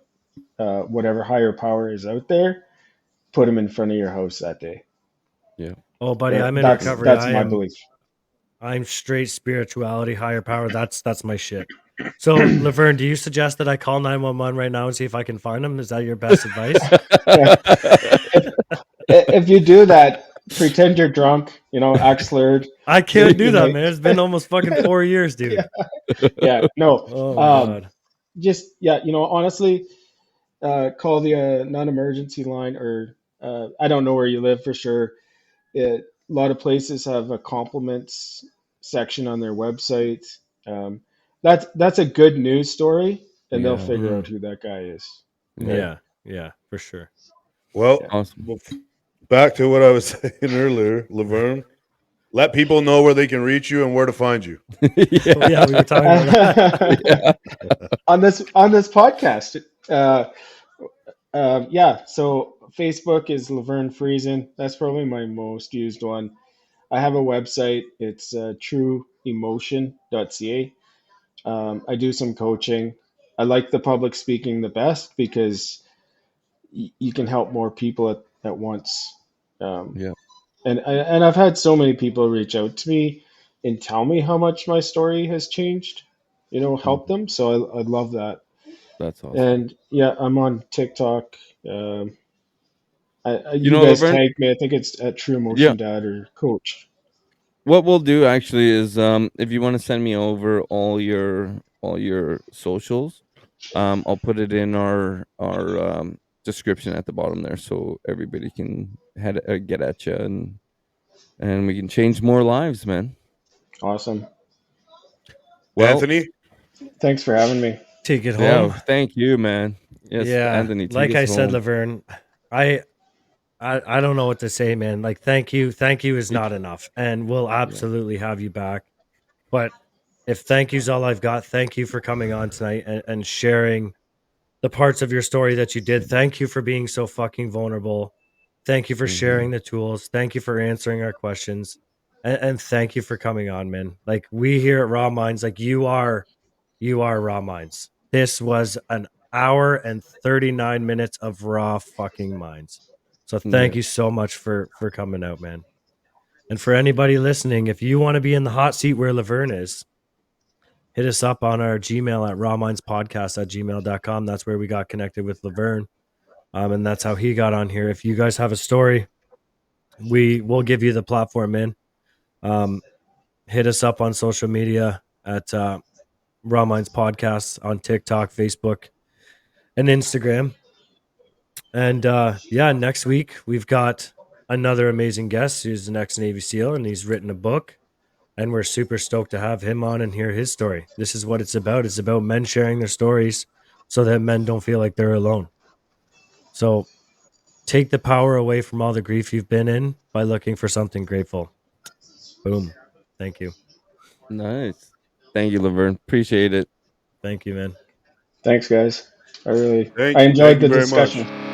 Whatever higher power is out there, put him in front of your house that day.
Yeah.
Oh, buddy, I'm in
That's
recovery.
that's my belief.
I'm straight spirituality, higher power. That's my shit. So, Laverne, do you suggest that I call 911 right now and see if I can find him? Is that your best advice?
If you do that, pretend you're drunk, act slurred.
I can't do
You
that,
might-
man. It's been almost fucking 4 years, dude.
Yeah, no.
Oh, God.
Just, honestly, call the non-emergency line, or I don't know where you live for sure. A lot of places have a compliments section on their website. Um, that's a good news story, and they'll
Yeah.
figure out who that guy is.
Yeah, for sure.
Well,
Awesome.
back to what I was saying earlier, Laverne. Let people know where they can reach you and where to find you.
Yeah, we were talking about that.
on this podcast. So Facebook is Laverne Friesen. That's probably my most used one. I have a website. It's trueemotion.ca. I do some coaching. I like the public speaking the best, because you can help more people at once.
Yeah.
And I've had so many people reach out to me and tell me how much my story has changed, help them. So I love that.
That's awesome.
And yeah, I'm on TikTok. You guys
Laverne,
tag me. I think it's at True Emotion Dad or Coach.
what we'll do actually is if you want to send me over all your socials, I'll put it in our description at the bottom there, so everybody can get at you, and we can change more lives, man.
Awesome.
Well,
Anthony,
thanks for having me.
Take it home.
Yeah, thank you, man. Yes,
Yeah,
Anthony.
like I said,
home.
Laverne, I don't know what to say, man. Like, thank you is not enough, and we'll absolutely have you back. But if thank you's all I've got, thank you for coming on tonight and sharing the parts of your story that you did. Thank you for being so fucking vulnerable. Thank you for sharing the tools. Thank you for answering our questions, and thank you for coming on, man. Like, we here at Raw Minds, like, you are Raw Minds. This was an hour and 39 minutes of raw fucking minds. So thank you so much for coming out, man. And for anybody listening, if you want to be in the hot seat where Laverne is, hit us up on our Gmail at rawmindspodcast@gmail.com. That's where we got connected with Laverne. And that's how he got on here. If you guys have a story, we will give you the platform in. Hit us up on social media at Raw Minds Podcast on TikTok, Facebook, and Instagram. And next week we've got another amazing guest who's an ex-Navy SEAL, and he's written a book, and we're super stoked to have him on and hear his story. This is what it's about. It's about men sharing their stories so that men don't feel like they're alone. So take the power away from all the grief you've been in by looking for something grateful. Boom. Thank you.
Nice. Thank you, Laverne. Appreciate it.
Thank you, man.
Thanks, guys. I
thank
enjoyed
you
the
very
discussion.
much.